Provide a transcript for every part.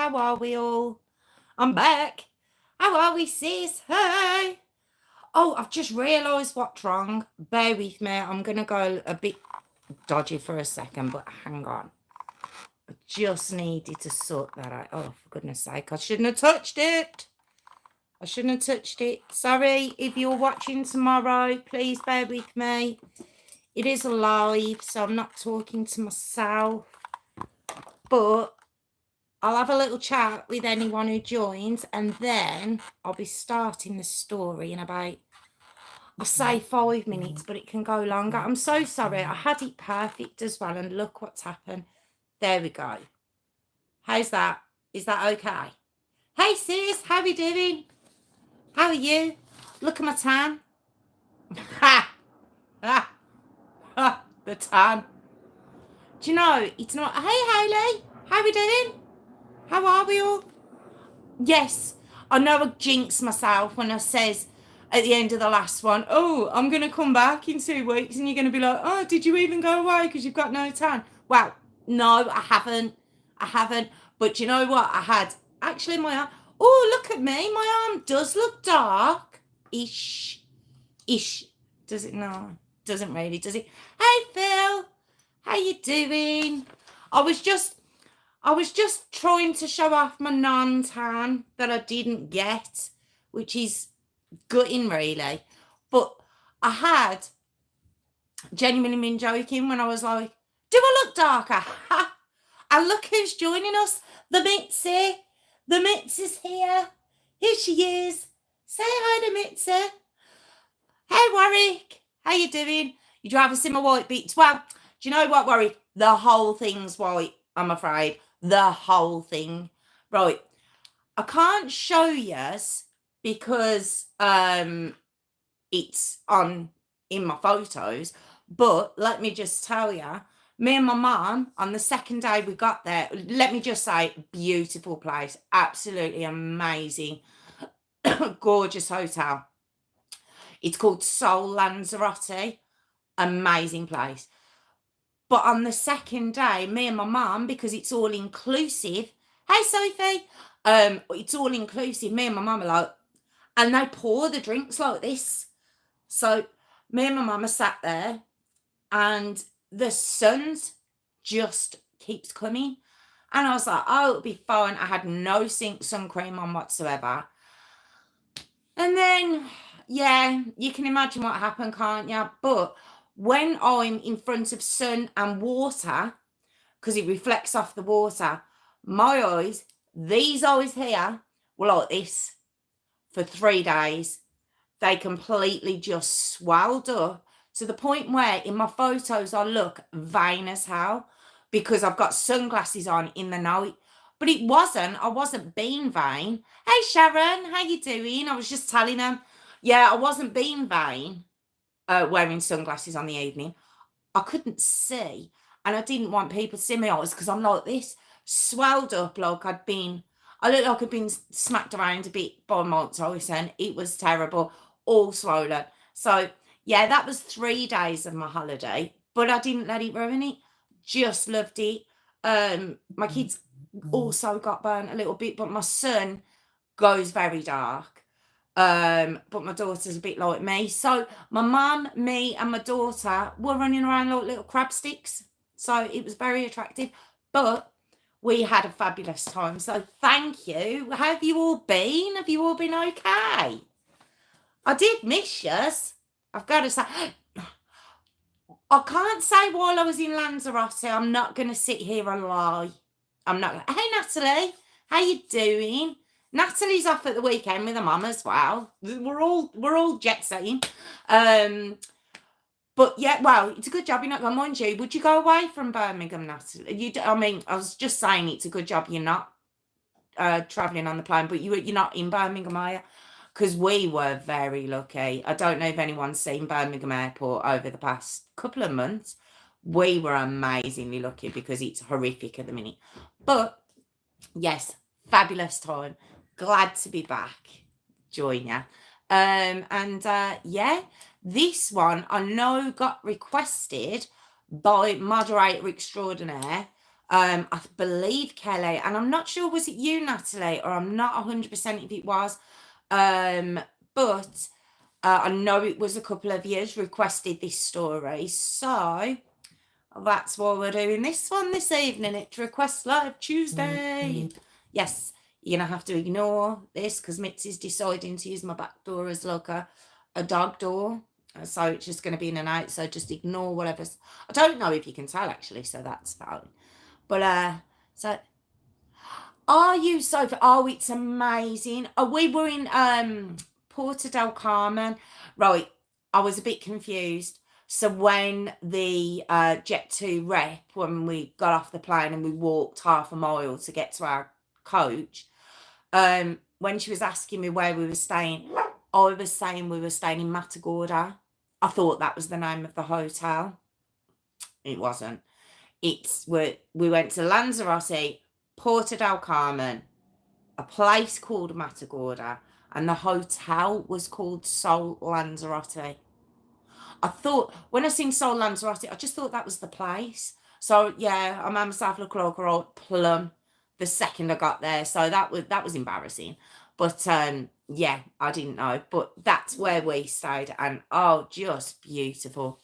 How are we all? I'm back. How are we, sis? Hey. Oh, I've just realised what's wrong. Bear with me. I'm going to go a bit dodgy for a second, but hang on. I just needed to sort that out. Oh, for goodness sake. I shouldn't have touched it. I shouldn't have touched it. Sorry, if you're watching tomorrow, please bear with me. It is a live, so I'm not talking to myself. But I'll have a little chat with anyone who joins, and then I'll be starting the story in about, I'll say 5 minutes, but it can go longer. I'm so sorry. I had it perfect as well, and look what's happened. There we go. How's that? Is that okay? Hey, sis. How are we doing? How are you? Look at my tan. Ha! Ha! Ha! The tan. Do you know, it's not... Hey, Hayley. How are we doing? How are we all? Yes, I know I jinx myself when I says at the end of the last one, oh, I'm going to come back in 2 weeks, and you're going to be like, oh, did you even go away because you've got no tan? Well, no, I haven't. But you know what? I had actually my arm. Oh, look at me. My arm does look dark-ish. Does it? No, doesn't really, does it? Hey, Phil. How you doing? I was just trying to show off my non-tan that I didn't get, which is gutting, really. But I had genuinely been joking when I was like, do I look darker? And look who's joining us. The Mitzi. The Mitzi's here. Here she is. Say hi to Mitzi. Hey, Warwick. How you doing? You'd rather see my white bits? Well, do you know what, Warwick? The whole thing's white, I'm afraid. The whole thing. Right. I can't show yous because it's on in my photos, but let me just tell you, me and my mum, on the second day we got there, let me just say, beautiful place, absolutely amazing, gorgeous hotel. It's called Sol Lanzarote, amazing place. But on the second day, me and my mum, because it's all inclusive. Hey, Sophie. It's all inclusive. Me and my mum are like, and they pour the drinks like this. So me and my mum are sat there, and the sun just keeps coming. And I was like, oh, it'll be fine. I had no sun cream on whatsoever. And then, yeah, you can imagine what happened, can't you? But when I'm in front of sun and water, because it reflects off the water, my eyes, these eyes here, were like this for 3 days. They completely just swelled up to the point where in my photos I look vain as hell because I've got sunglasses on in the night. But I wasn't being vain. Hey, Sharon, how you doing? I was just telling them, yeah, I wasn't being vain. Wearing sunglasses on the evening, I couldn't see, and I didn't want people to see my eyes because I'm like this, swelled up like I looked like I'd been smacked around a bit by Mike Tyson. It was terrible, all swollen. So yeah, that was 3 days of my holiday, but I didn't let it ruin it. Just loved it. My kids also got burnt a little bit, but my son goes very dark. But my daughter's a bit like me. So my mum, me, and my daughter were running around like little crab sticks. So it was very attractive. But we had a fabulous time. So thank you. How have you all been? Have you all been okay? I did miss yous. I've got to say. I can't say while I was in Lanzarote. I'm not going to sit here and lie. I'm not. Hey, Natalie. How you doing? Natalie's off at the weekend with her mum as well. We're all jet setting. But yeah, well, it's a good job you're not going. Mind you, would you go away from Birmingham, Natalie? I mean, I was just saying it's a good job you're not travelling on the plane, but you're not in Birmingham, are you? Because we were very lucky. I don't know if anyone's seen Birmingham Airport over the past couple of months. We were amazingly lucky because it's horrific at the minute. But yes, fabulous time. Glad to be back. Join ya. Yeah, this one I know got requested by moderator extraordinaire, I believe Kelly, and I'm not sure was it you, Natalie, or I'm not 100% if it was. But I know it was a couple of years requested this story, so that's why we're doing this one this evening. It's Request Live Tuesday. Yes, you're gonna have to ignore this because Mitzi's deciding to use my back door as like a dog door. So it's just going to be in and out. So just ignore whatever's. I don't know if you can tell actually, so that's fine. But so are you Sophie? Oh, it's amazing. Oh, we were in Porta del Carmen. Right. I was a bit confused. So when the Jet2 rep, when we got off the plane and we walked half a mile to get to our coach, when she was asking me where we were staying, I was saying we were staying in Matagorda. I thought that was the name of the hotel. It wasn't. We went to Lanzarote, Porta del Carmen, a place called Matagorda, and the hotel was called Sol Lanzarote. I thought when I seen Sol Lanzarote, I just thought that was the place. So yeah, I made myself look like a old plum the second I got there. So that was embarrassing. But yeah, I didn't know. But that's where we stayed, and oh, just beautiful.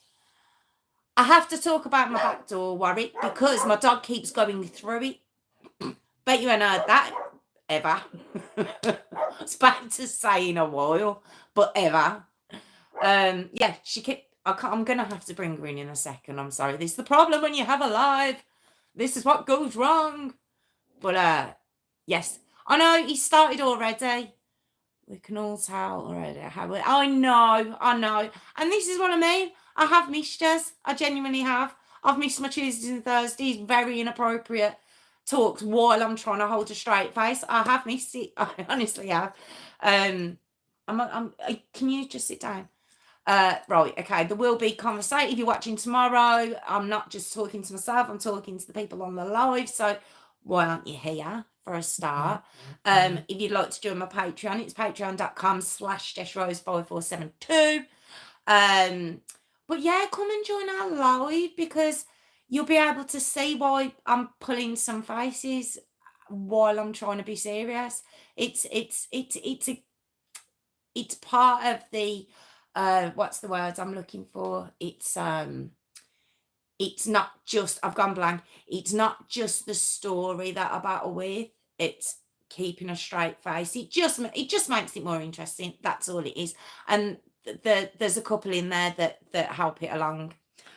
I have to talk about my back door, Warwick, because my dog keeps going through it. Bet you ain't heard that ever. It's about to say in a while, but ever. Yeah, I'm gonna have to bring her in a second. I'm sorry. This is the problem when you have a live. This is what goes wrong. But yes, I know he started already. We can all tell already how I know. And this is what I mean. I have missed Jess. I genuinely have. I've missed my Tuesdays and Thursdays. Very inappropriate talks while I'm trying to hold a straight face. I have missed it. I honestly have. Can you just sit down? Right, okay. There will be conversation if you're watching tomorrow. I'm not just talking to myself. I'm talking to the people on the live. So why aren't you here for a start? If you'd like to join my Patreon, it's patreon.com/DeshRose5472. But yeah, come and join our live because you'll be able to see why I'm pulling some faces while I'm trying to be serious. It's part of the what's the words I'm looking for? It's not just I've gone blank. It's not just the story that I battle with. It's keeping a straight face. It just makes it more interesting. That's all it is. And there's a couple in there that help it along.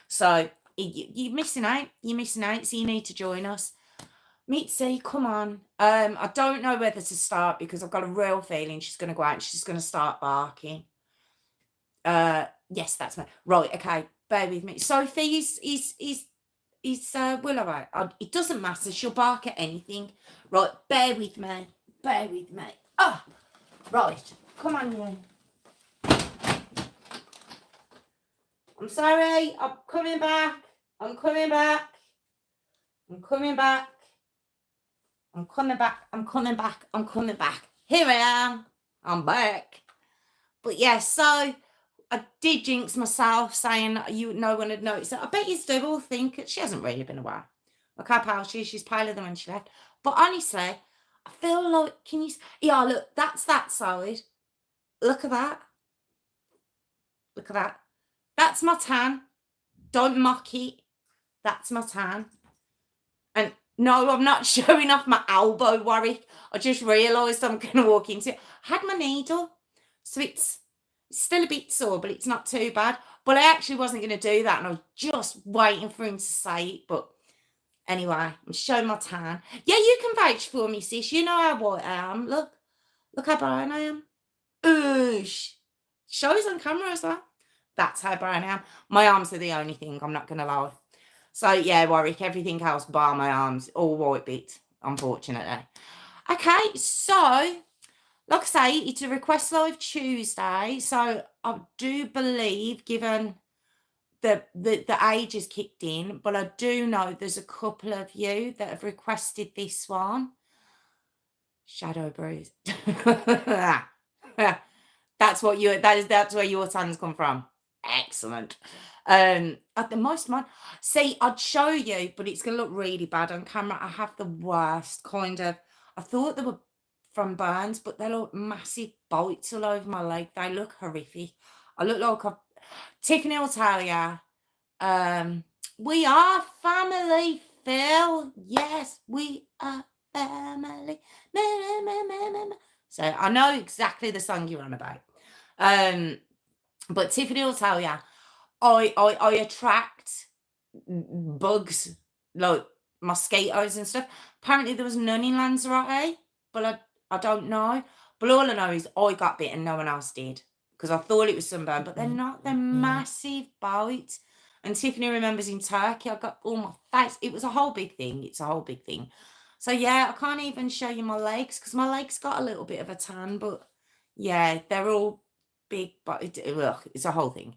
So you're missing out. So you need to join us. Mitzi, come on. I don't know whether to start because I've got a real feeling she's going to go out and she's going to start barking. Yes, that's me. Right, okay. Bear with me. Sophie is Willow. It doesn't matter. She'll bark at anything. Right, bear with me. Oh, right. Come on, you. I'm sorry. I'm coming back. Here I am. I'm back. But yeah, so I did jinx myself saying no one had noticed it. I bet you do all think she hasn't really been away. Look how pale she is. She's paler than when she left. But honestly, I feel like, yeah, look, that's that side. Look at that. That's my tan. Don't mock it. That's my tan. And no, I'm not showing off my elbow, Warwick. I just realised I'm going to walk into it. I had my needle. So it's still a bit sore, but it's not too bad. But I actually wasn't going to do that. And I was just waiting for him to say it. But anyway, I'm showing my tan. Yeah, you can vouch for me, sis. You know how white I am. Look how brown I am. Oosh. Shows on camera as well. That's how brown I am. My arms are the only thing, I'm not going to lie. So yeah, Warwick, everything else bar my arms, all white bits, unfortunately. Okay, so like I say, it's a Request Live Tuesday. So I do believe, given the age has kicked in, but I do know there's a couple of you that have requested this one. Shadow Bruise. That's where your tans come from. Excellent. At the most one, see, I'd show you, but it's gonna look really bad on camera. I have the worst kind of. I thought they were from burns, but they're like massive bites all over my leg. They look horrific. I look like a Tiffany will tell ya. Um, we are family, Phil. Yes, we are family. Na, na, na, na, na, na. So I know exactly the song you're on about. Um, but Tiffany will tell you, I attract bugs like mosquitoes and stuff. Apparently there was none in Lanzarote, but I don't know. But all I know is I got bitten, no one else did. Because I thought it was sunburn, but they're not. They're massive bites. And Tiffany remembers in Turkey, I got all my face. It was a whole big thing. It's a whole big thing. So yeah, I can't even show you my legs because my legs got a little bit of a tan, but yeah, they're all big, but it's a whole thing.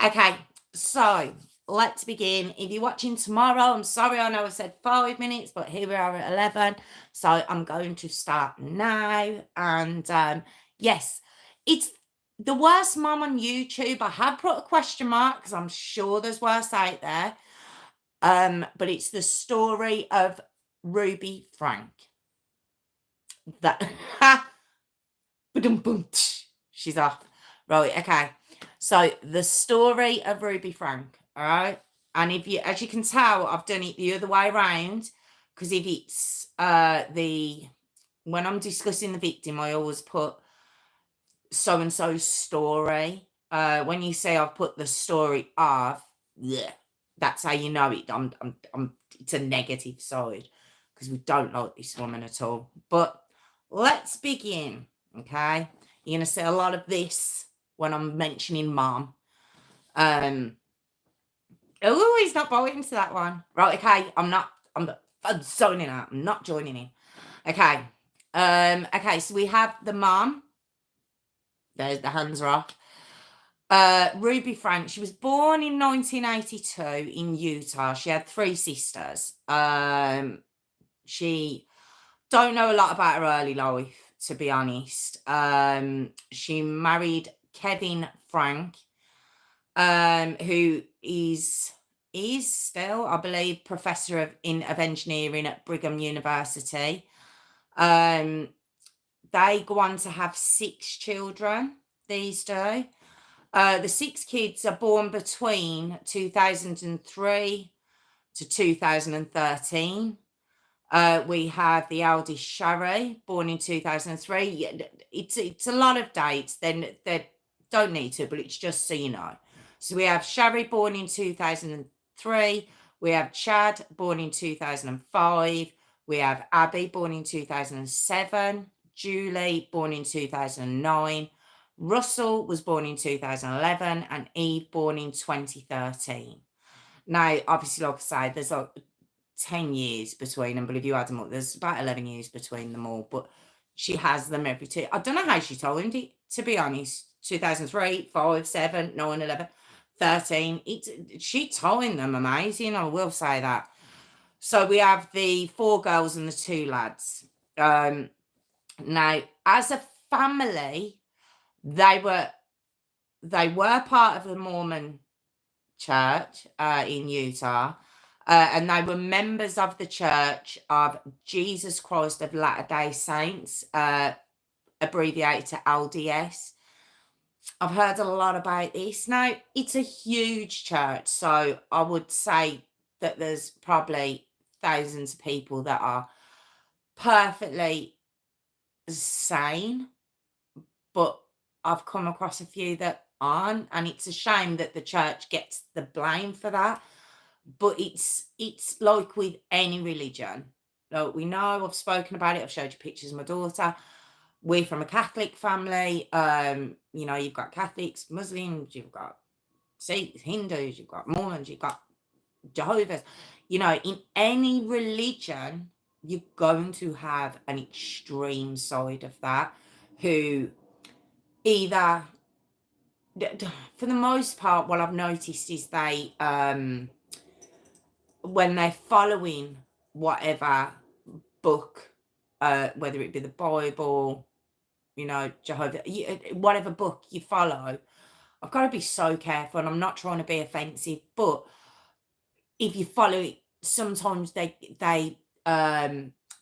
Okay, so let's begin. If you're watching tomorrow, I'm sorry, I know I said 5 minutes, but here we are at 11. So I'm going to start now. And yes, it's the worst mom on YouTube. I have put a question mark because I'm sure there's worse out there. But it's the story of Ruby Frank. That she's off. Right, okay. So the story of Ruby Frank, all right? And if you, as you can tell, I've done it the other way around because if it's when I'm discussing the victim, I always put so and so's story. When you say I've put the story of, yeah, that's how you know it. It's a negative side because we don't like this woman at all. But let's begin, okay? You're gonna see a lot of this when I'm mentioning mom. Oh, he's not bowing to that one. Right, okay. I'm zoning out. I'm not joining in. Okay. Okay, so we have the mom. There's the hands are off. Ruby Frank, she was born in 1982 in Utah. She had 3 sisters. She don't know a lot about her early life, to be honest. She married Kevin Frank, who is still, I believe, professor of engineering at Brigham University. They go on to have 6 children. These do. The 6 kids are born between 2003 to 2013. We have the eldest Shari, born in 2003. Yeah, it's a lot of dates. Then they don't need to, but it's just so you know. So we have Shari, born in 2003. We have Chad, born in 2005. We have Abby, born in 2007. Julie, born in 2009. Russell was born in 2011, and Eve, born in 2013. Now, obviously, like I say, there's like 10 years between them, but if you add them up, there's about 11 years between them all. But she has them every 2. I don't know how she timed it, to be honest. 2003, 5, 7, 9, 11, 13. She timed them amazing, I will say that. So we have the 4 girls and the 2 lads. Now, as a family, they were part of the Mormon church in Utah. And they were members of the Church of Jesus Christ of Latter-day Saints, abbreviated to LDS. I've heard a lot about this. Now, it's a huge church, so I would say that there's probably thousands of people that are perfectly sane, but I've come across a few that aren't, and it's a shame that the church gets the blame for that. But it's like with any religion. Like we know, I've spoken about it, I've showed you pictures of my daughter. We're from a Catholic family. You've got Catholics, Muslims, you've got Sikhs, Hindus, you've got Mormons, you've got Jehovah's. In any religion, you're going to have an extreme side of that who either, for the most part, what I've noticed is they, when they're following whatever book, whether it be the Bible, Jehovah, whatever book you follow, I've got to be so careful, and I'm not trying to be offensive, but if you follow it, sometimes they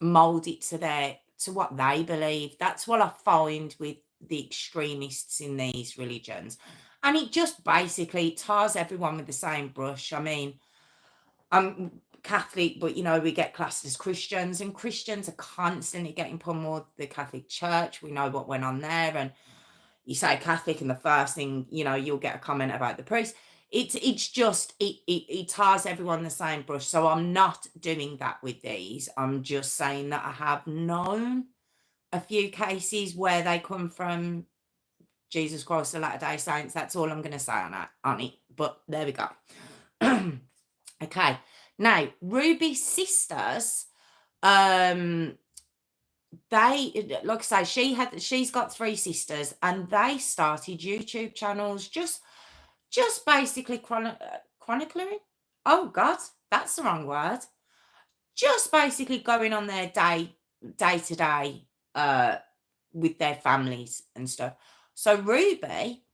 mold it to what they believe. That's what I find with the extremists in these religions. And it just basically tars everyone with the same brush. I mean, I'm Catholic, but we get classed as Christians, and Christians are constantly getting pummeled. The Catholic Church, we know what went on there, and you say Catholic, and the first thing you'll get a comment about the priest. It's just it tars everyone the same brush. So I'm not doing that with these. I'm just saying that I have known a few cases where they come from Jesus Christ of Latter-day Saints. That's all I'm going to say on it. But there we go. Okay. Now, Ruby's sisters, they, like I say, she's got 3 sisters, and they started YouTube channels just basically chronicling. Oh God, that's the wrong word. Just basically going on their day to day with their families and stuff. So Ruby,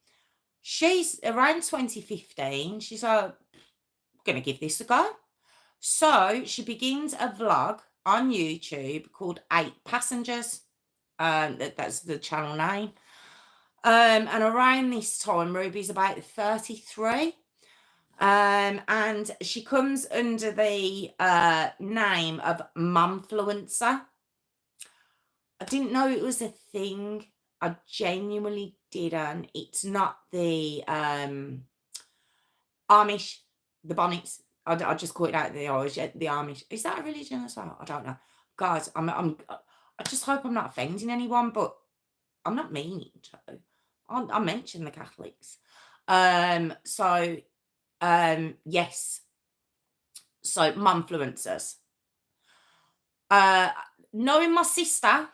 she's around 2015. She's like, gonna give this a go. So she begins a vlog on YouTube called 8 Passengers. That's the channel name. And around this time, Ruby's about 33. And she comes under the name of Momfluencer. I didn't know it was a thing. I genuinely didn't. It's not the Amish, the Bonnets. I just call it out the Amish. Is that a religion as well? I don't know. Guys, I just hope I'm not offending anyone, but I'm not meaning to. I mention the Catholics. Yes. So Momfluencers. Knowing my sister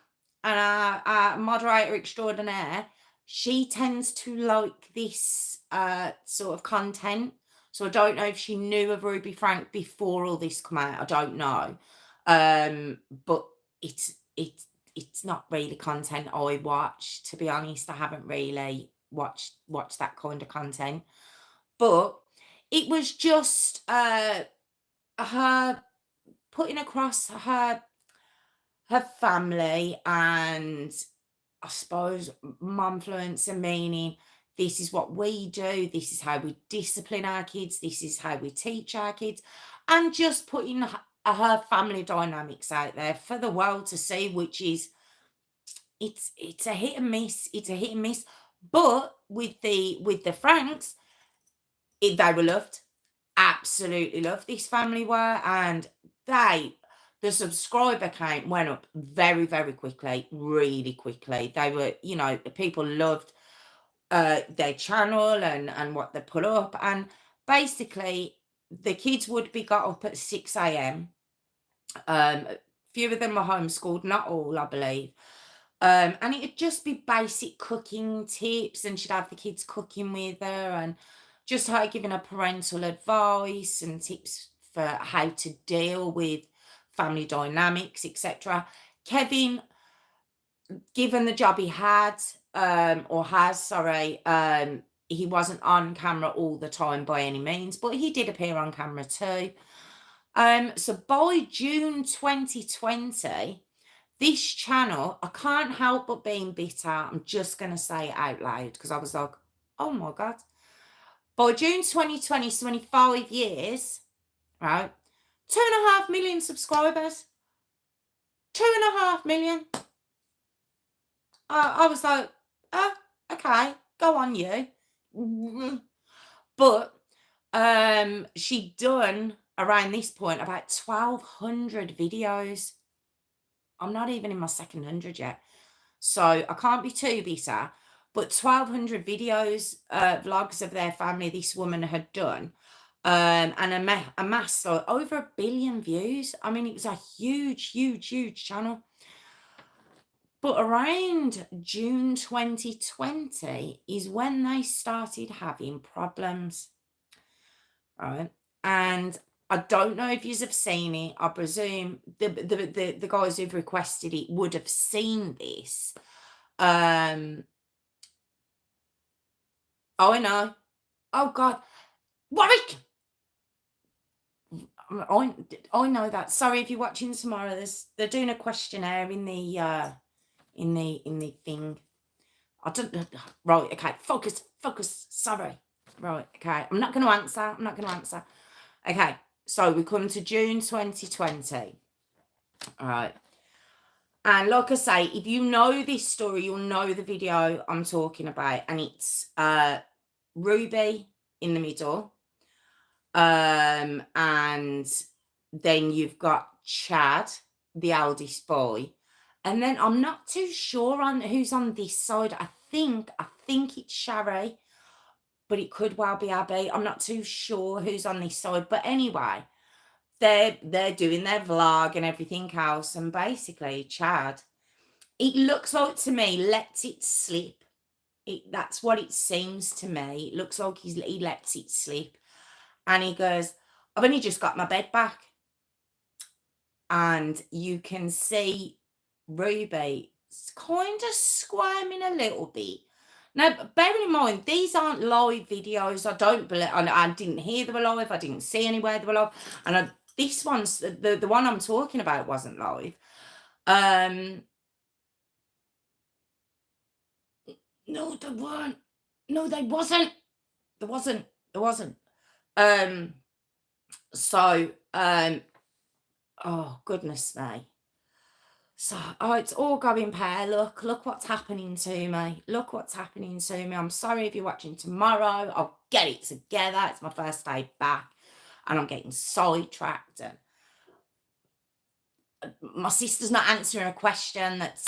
and our moderator extraordinaire, she tends to like this sort of content. So I don't know if she knew of Ruby Frank before all this come out. I don't know. But it's not really content I watch, to be honest. I haven't really watched that kind of content. But it was just her putting across her family, and I suppose momfluencer, meaning this is what we do, this is how we discipline our kids, this is how we teach our kids, and just putting her family dynamics out there for the world to see, which is it's a hit and miss. It's a hit and miss. But with the Franks, they were loved. Absolutely loved, this family were, and the subscriber count went up very, very quickly, really quickly. They were, people loved their channel and what they put up. And basically, the kids would be got up at 6 a.m. A few of them were homeschooled, not all, I believe. And it'd just be basic cooking tips, and she'd have the kids cooking with her, and just her giving her parental advice and tips for how to deal with family dynamics, etc. Kevin, given the job he had, or has, sorry, he wasn't on camera all the time by any means, but he did appear on camera too. So by June 2020, this channel, I can't help but being bitter. I'm just going to say it out loud because I was like, oh my God. By June 2020, 25 years, right? 2.5 million subscribers. 2.5 million. I was like, oh, okay, go on you. But she'd done around this point about 1,200 videos. I'm not even in my second 100 yet, so I can't be too bitter. But 1,200 videos, vlogs of their family this woman had done, and amassed over 1 billion views. I mean, it was a huge, huge, huge channel. But around June 2020 is when they started having problems, right? And I don't know if you have seen it. I presume the guys who've requested it would have seen this. Oh, I know. Oh, God. Warwick! I, I know that. Sorry if you're watching tomorrow. They're doing a questionnaire in the thing. I don't. Right. Okay. Focus. Focus. Sorry. Right. Okay. I'm not going to answer. I'm not going to answer. Okay. So we come to June 2020. All right. And like I say, if you know this story, you'll know the video I'm talking about, and it's Ruby in the middle, and then you've got Chad, the eldest boy, and then I'm not too sure on who's on this side. I think it's Sherry, but it could well be Abby. I'm not too sure who's on this side, but anyway, they're doing their vlog and everything else, and basically Chad, it looks like to me, lets it slip. That's what it seems to me. It looks like he lets it slip. And he goes, I've only just got my bed back. And you can see Ruby kind of squirming a little bit. Now, bearing in mind, these aren't live videos. I don't believe, I didn't hear they were live. I didn't see anywhere they were live. And this one's, the one I'm talking about wasn't live. No, they weren't. No, they wasn't. There wasn't. There wasn't. So, oh, goodness me. So, oh, it's all going pear. Look what's happening to me. Look what's happening to me. I'm sorry if you're watching tomorrow. I'll get it together. It's my first day back and I'm getting sidetracked. And my sister's not answering a question that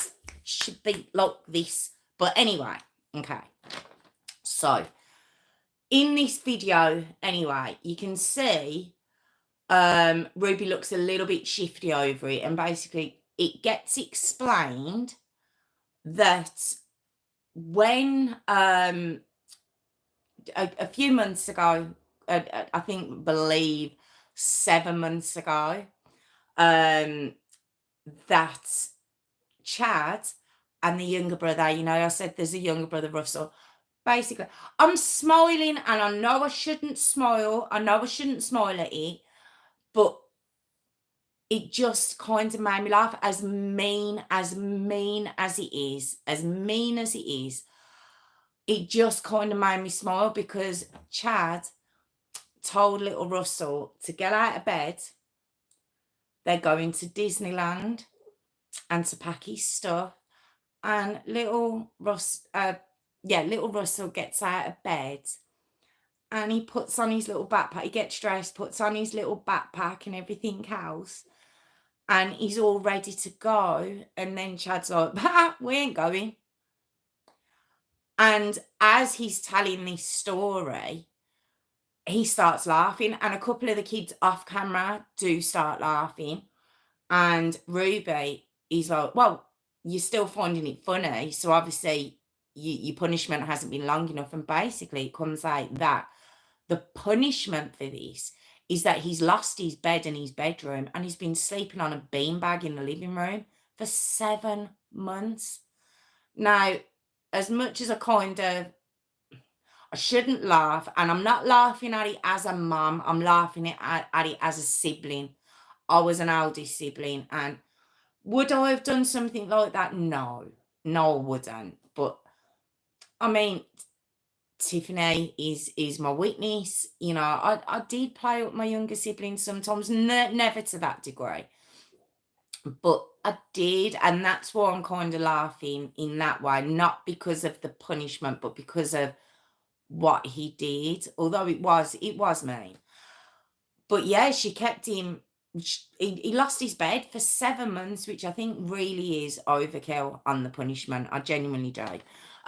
should be like this. But anyway, okay. So, in this video, anyway, you can see Ruby looks a little bit shifty over it, and basically it gets explained that when a few months ago, I believe 7 months ago, that Chad and the younger brother, I said there's a younger brother, Russell. Basically, I'm smiling, and I know I shouldn't smile. I know I shouldn't smile at it, but it just kind of made me laugh. As mean as it is, it just kind of made me smile because Chad told little Russell to get out of bed. They're going to Disneyland and to pack his stuff. And little Russell gets out of bed and he puts on his little backpack. He gets dressed, puts on his little backpack and everything else. And he's all ready to go. And then Chad's like, we ain't going. And as he's telling this story, he starts laughing. And a couple of the kids off camera do start laughing. And Ruby, he's like, well, you're still finding it funny. So obviously your punishment hasn't been long enough. And basically it comes out that the punishment for this is that he's lost his bed in his bedroom and he's been sleeping on a beanbag in the living room for 7 months. Now, as much as I shouldn't laugh, and I'm not laughing at it as a mum, I'm laughing at it as a sibling. I was an eldest sibling, and would I have done something like that? No, I wouldn't. But I mean, Tiffany is my witness. I did play with my younger siblings sometimes, never to that degree, but I did, and that's why I'm kind of laughing in that way, not because of the punishment, but because of what he did. Although it was mean. But yeah, she kept him. He lost his bed for 7 months, which I think really is overkill on the punishment. I genuinely do.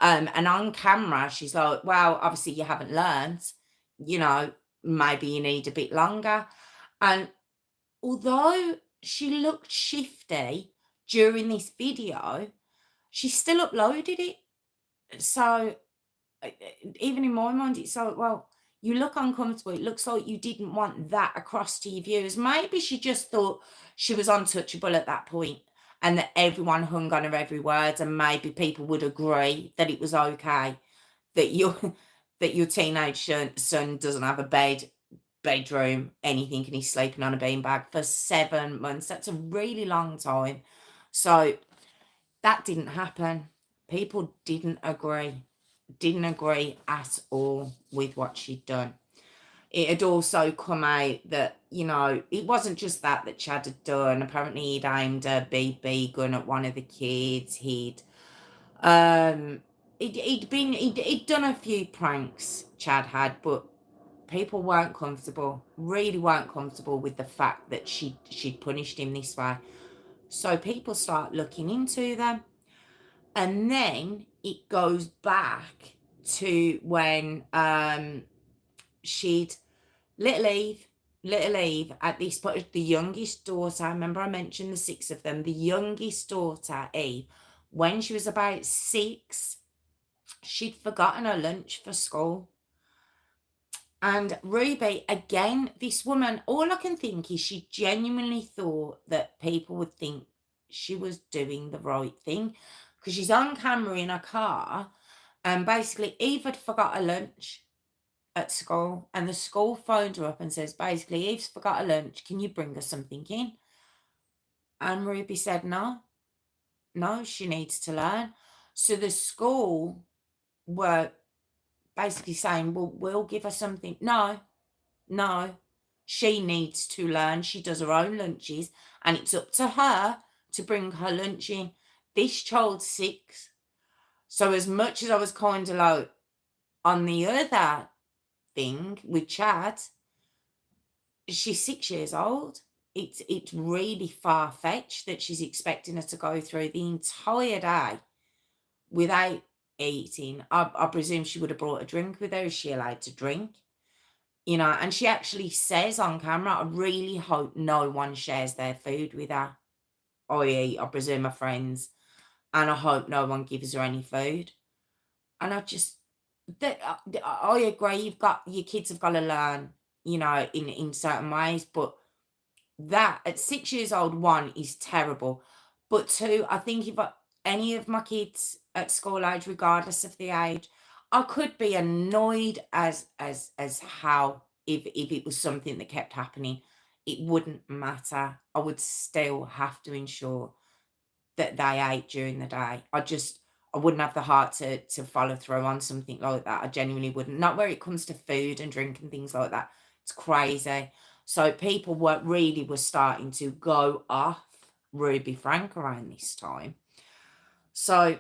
And on camera, she's like, well, obviously you haven't learned, maybe you need a bit longer. And although she looked shifty during this video, she still uploaded it. So even in my mind, it's like, well, you look uncomfortable. It looks like you didn't want that across to your viewers. Maybe she just thought she was untouchable at that point and that everyone hung on her every word, and maybe people would agree that it was okay that that your teenage son doesn't have a bedroom, anything, and he's sleeping on a beanbag for 7 months. That's a really long time. So that didn't happen. People didn't agree at all with what she'd done. It had also come out that, it wasn't just that Chad had done. Apparently he'd aimed a BB gun at one of the kids. Um he'd done a few pranks, Chad had, but people really weren't comfortable with the fact that she'd punished him this way. So people start looking into them. And then it goes back to when she'd little Eve at this point, the youngest daughter, remember I mentioned the 6 of them, the youngest daughter, Eve, when she was about 6, she'd forgotten her lunch for school. And Ruby, again, this woman, all I can think is she genuinely thought that people would think she was doing the right thing, because she's on camera in her car, and basically Eve had forgot her lunch at school, and the school phoned her up and says, basically, Eve's forgot her lunch, can you bring her something in? And Ruby said, no, she needs to learn. So the school were basically saying, well, we'll give her something. No, she needs to learn. She does her own lunches, and it's up to her to bring her lunch in. This child's 6. So as much as I was kind of like on the other thing with Chad, she's 6 years old. It's really far-fetched that she's expecting her to go through the entire day without eating. I presume she would have brought a drink with her. Is she allowed to drink? And she actually says on camera, I really hope no one shares their food with her, i.e., I presume her friends, and I hope no one gives her any food. And I agree, your kids have got to learn, in certain ways, but that at 6 years old, 1 is terrible, but 2, I think if any of my kids at school age, regardless of the age, I could be annoyed as how if it was something that kept happening, it wouldn't matter. I would still have to ensure that they ate during the day. I wouldn't have the heart to follow through on something like that. I genuinely wouldn't. Not where it comes to food and drink and things like that. It's crazy. So people were starting to go off Ruby Frank around this time. So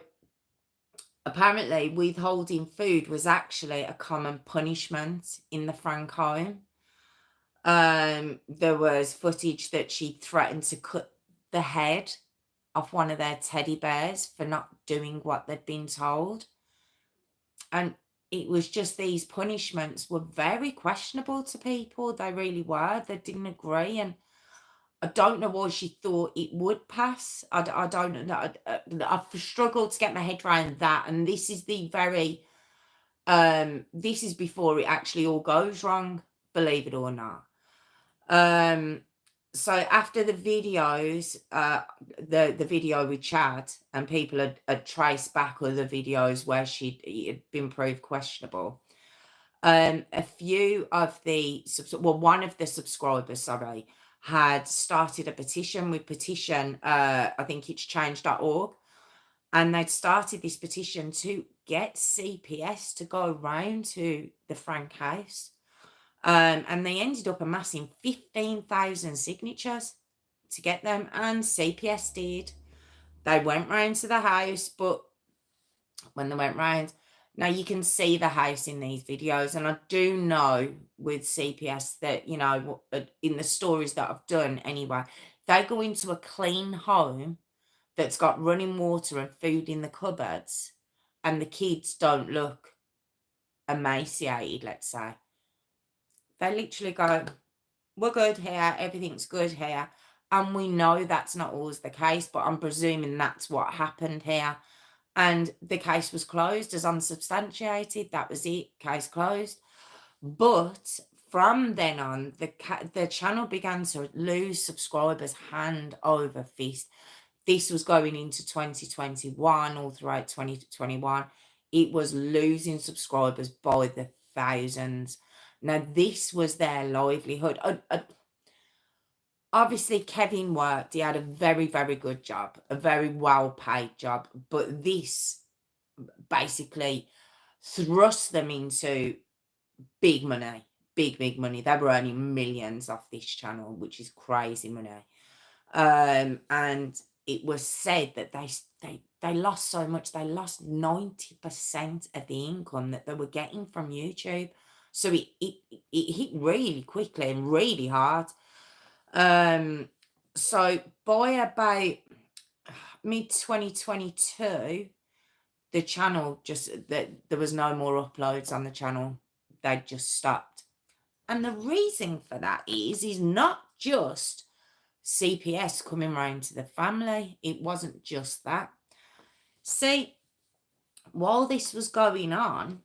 apparently withholding food was actually a common punishment in the Frank home. There was footage that she threatened to cut the head off one of their teddy bears for not doing what they'd been told. And it was just these punishments were very questionable to people. They really were. They didn't agree. And I don't know why she thought it would pass. I don't know. I've struggled to get my head around that. And this is this is before it actually all goes wrong, believe it or not. So after the videos, the video with Chad, and people had traced back other videos where it had been proved questionable. A few of one of the subscribers, sorry, had started a petition with petition. I think it's change.org, and they'd started this petition to get CPS to go around to the Frank house. And they ended up amassing 15,000 signatures to get them, and CPS did. They went round to the house, but when they went round, now you can see the house in these videos, and I do know with CPS that, in the stories that I've done anyway, they go into a clean home that's got running water and food in the cupboards, and the kids don't look emaciated, let's say. They literally go, we're good here, everything's good here. And we know that's not always the case, but I'm presuming that's what happened here. And the case was closed as unsubstantiated. That was it, case closed. But from then on, the channel began to lose subscribers hand over fist. This was going into 2021, all throughout 2021. It was losing subscribers by the thousands. Now, this was their livelihood. Obviously, Kevin worked. He had a very, very good job, a very well-paid job. But this basically thrust them into big money, big money. They were earning millions off this channel, which is crazy money. And it was said that they lost so much. They lost 90% of the income that they were getting from YouTube. So it hit really quickly and really hard. So by about mid 2022, the channel there was no more uploads on the channel. They just stopped. And the reason for that is not just CPS coming round to the family. It wasn't just that. See, while this was going on,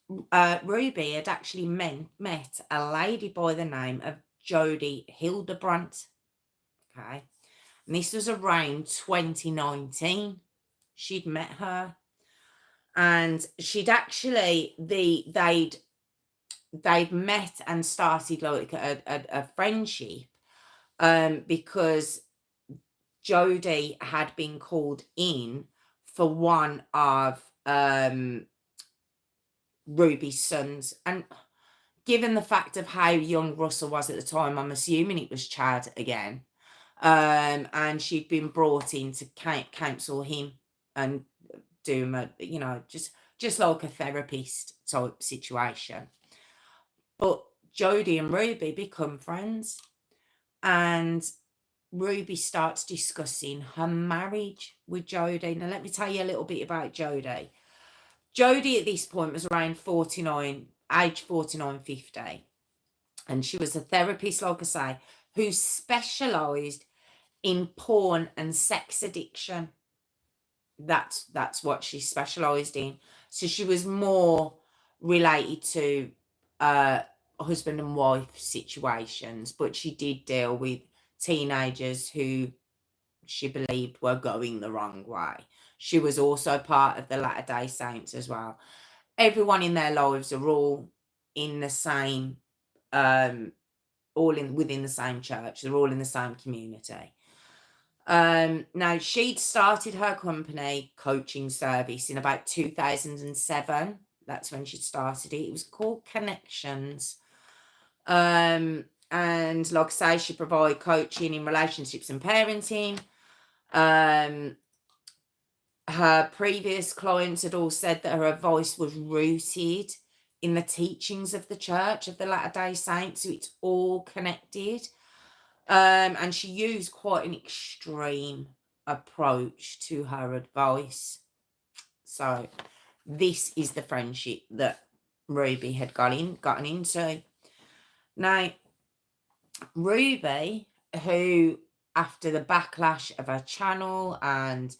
Ruby had actually met a lady by the name of Jodie Hildebrandt. Okay. And this was around 2019. She'd met her. And she'd actually, they'd met and started like a friendship, because Jodie had been called in for one of Ruby's sons. And given the fact of how young Russell was at the time, I'm assuming it was Chad again. And she'd been brought in to counsel him and do him just like a therapist type situation. But Jodie and Ruby become friends, and Ruby starts discussing her marriage with Jodie. Now, let me tell you a little bit about Jodie. Jodie at this point was around 49, age 49, 50. And she was a therapist, like I say, who specialised in porn and sex addiction. That's what she specialised in. So she was more related to husband and wife situations, but she did deal with teenagers who she believed were going the wrong way. She was also part of the Latter-day Saints as well. Everyone in their lives are all in the same, within the same church. They're all in the same community. Now, she'd started her company coaching service in about 2007. That's when she started it. It was called Connections. And like I say, she provided coaching in relationships and parenting. Her previous clients had all said that her advice was rooted in the teachings of the Church of the Latter-day Saints. So it's all connected. And she used quite an extreme approach to her advice. So this is the friendship that Ruby had gotten into. Now, Ruby, who after the backlash of her channel and,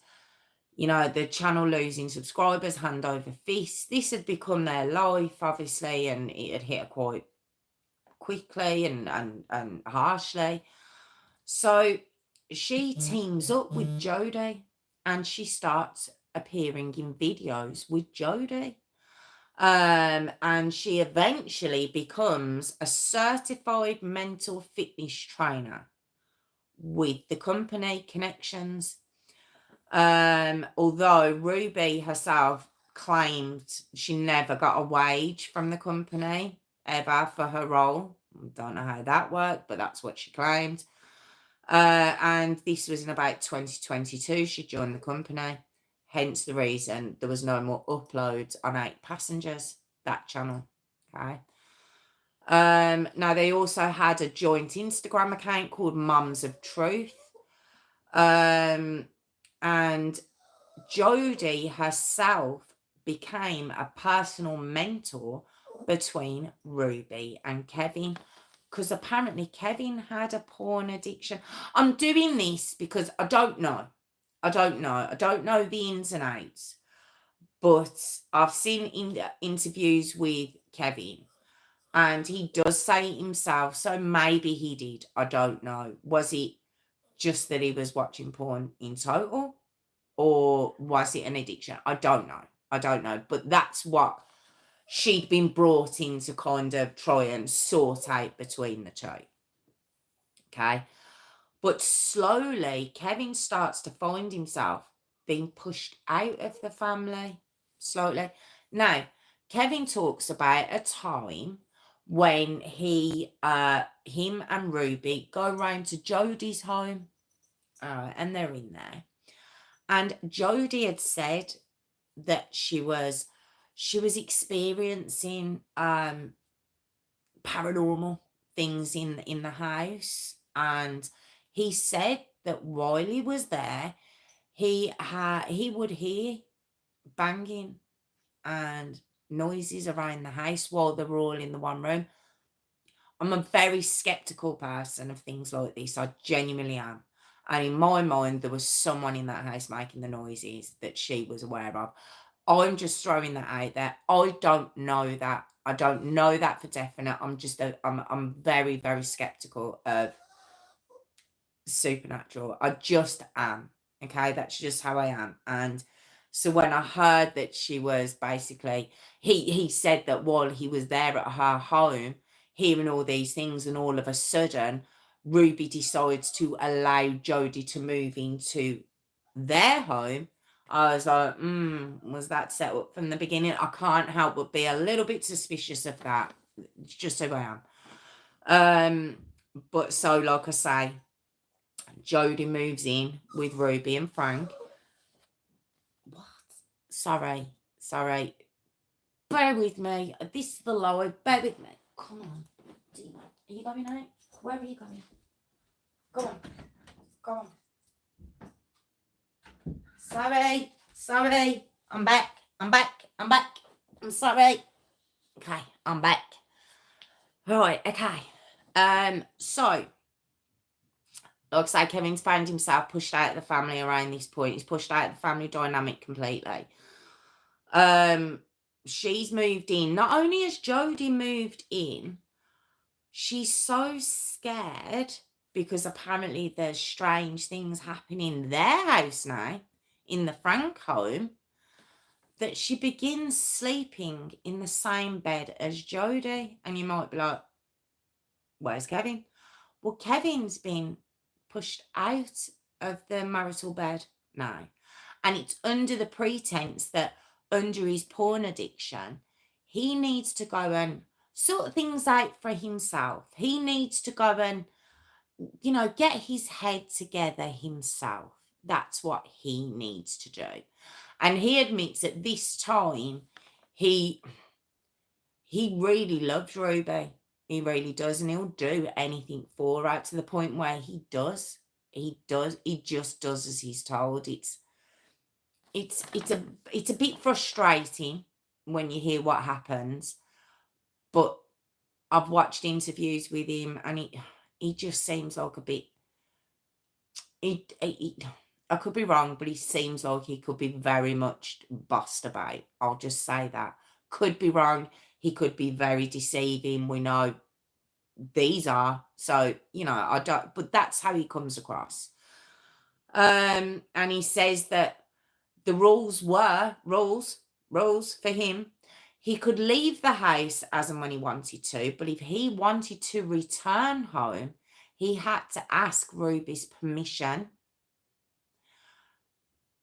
the channel losing subscribers hand over fist, this had become their life, obviously, and it had hit her quite quickly and harshly. So she teams up with Jodie, and she starts appearing in videos with Jodie. And she eventually becomes a certified mental fitness trainer with the company Connections. Although Ruby herself claimed she never got a wage from the company ever for her role. I don't know how that worked, but that's what she claimed. And this was in about 2022 she joined the company, hence the reason there was no more uploads on 8 Passengers, that channel. Okay. Now they also had a joint Instagram account called Mums of Truth. And Jodie herself became a personal mentor between Ruby and Kevin, because apparently Kevin had a porn addiction. I'm doing this because I don't know the ins and outs, but I've seen interviews with Kevin, and he does say it himself, so maybe he did. I don't know. Was it just that he was watching porn in total, or was it an addiction? I don't know. I don't know. But that's what she'd been brought in to kind of try and sort out between the two. Okay. But slowly, Kevin starts to find himself being pushed out of the family. Slowly. Now, Kevin talks about a time when him and Ruby go round to Jodie's home, and they're in there. And Jodie had said that she was experiencing paranormal things in the house, and he said that while he was there, he would hear banging and noises around the house while they were all in the one room. I'm a very skeptical person of things like this. I genuinely am. And in my mind, there was someone in that house making the noises that she was aware of. I'm just throwing that out there. I don't know that. I don't know that for definite. I'm very, very skeptical of supernatural. I just am. Okay, that's just how I am. And so when I heard that she was basically, he said that while he was there at her home, hearing all these things, and all of a sudden, Ruby decides to allow Jodie to move into their home. I was like, was that set up from the beginning? I can't help but be a little bit suspicious of that. It's just who I am. But so, like I say, Jodie moves in with Ruby and Frank. What? Sorry. Bear with me. This is the live. Bear with me. Come on. Are you going out? Where are you going? Go on. Sorry. I'm back. I'm sorry. Okay, I'm back. Right, okay. So, like I say, Kevin's found himself pushed out of the family around this point. He's pushed out of the family dynamic completely. She's moved in. Not only has Jodie moved in, she's so scared because apparently there's strange things happening in their house now, in the Frank home, that she begins sleeping in the same bed as Jodie. And you might be like, where's Kevin? Well, Kevin's been pushed out of the marital bed now. And it's under the pretense that under his porn addiction, he needs to go and sort things out for himself. He needs to go and, get his head together himself. That's what he needs to do. And he admits at this time, he really loves Ruby. He really does, and he'll do anything for her, to the point where he does. He just does as he's told. It's a bit frustrating when you hear what happens, but I've watched interviews with him, and he just seems like a bit. I could be wrong, but he seems like he could be very much bossed about. I'll just say that. Could be wrong. He could be very deceiving. We know these are. So, I don't, but that's how he comes across. And he says that the rules for him. He could leave the house as and when he wanted to, but if he wanted to return home, he had to ask Ruby's permission.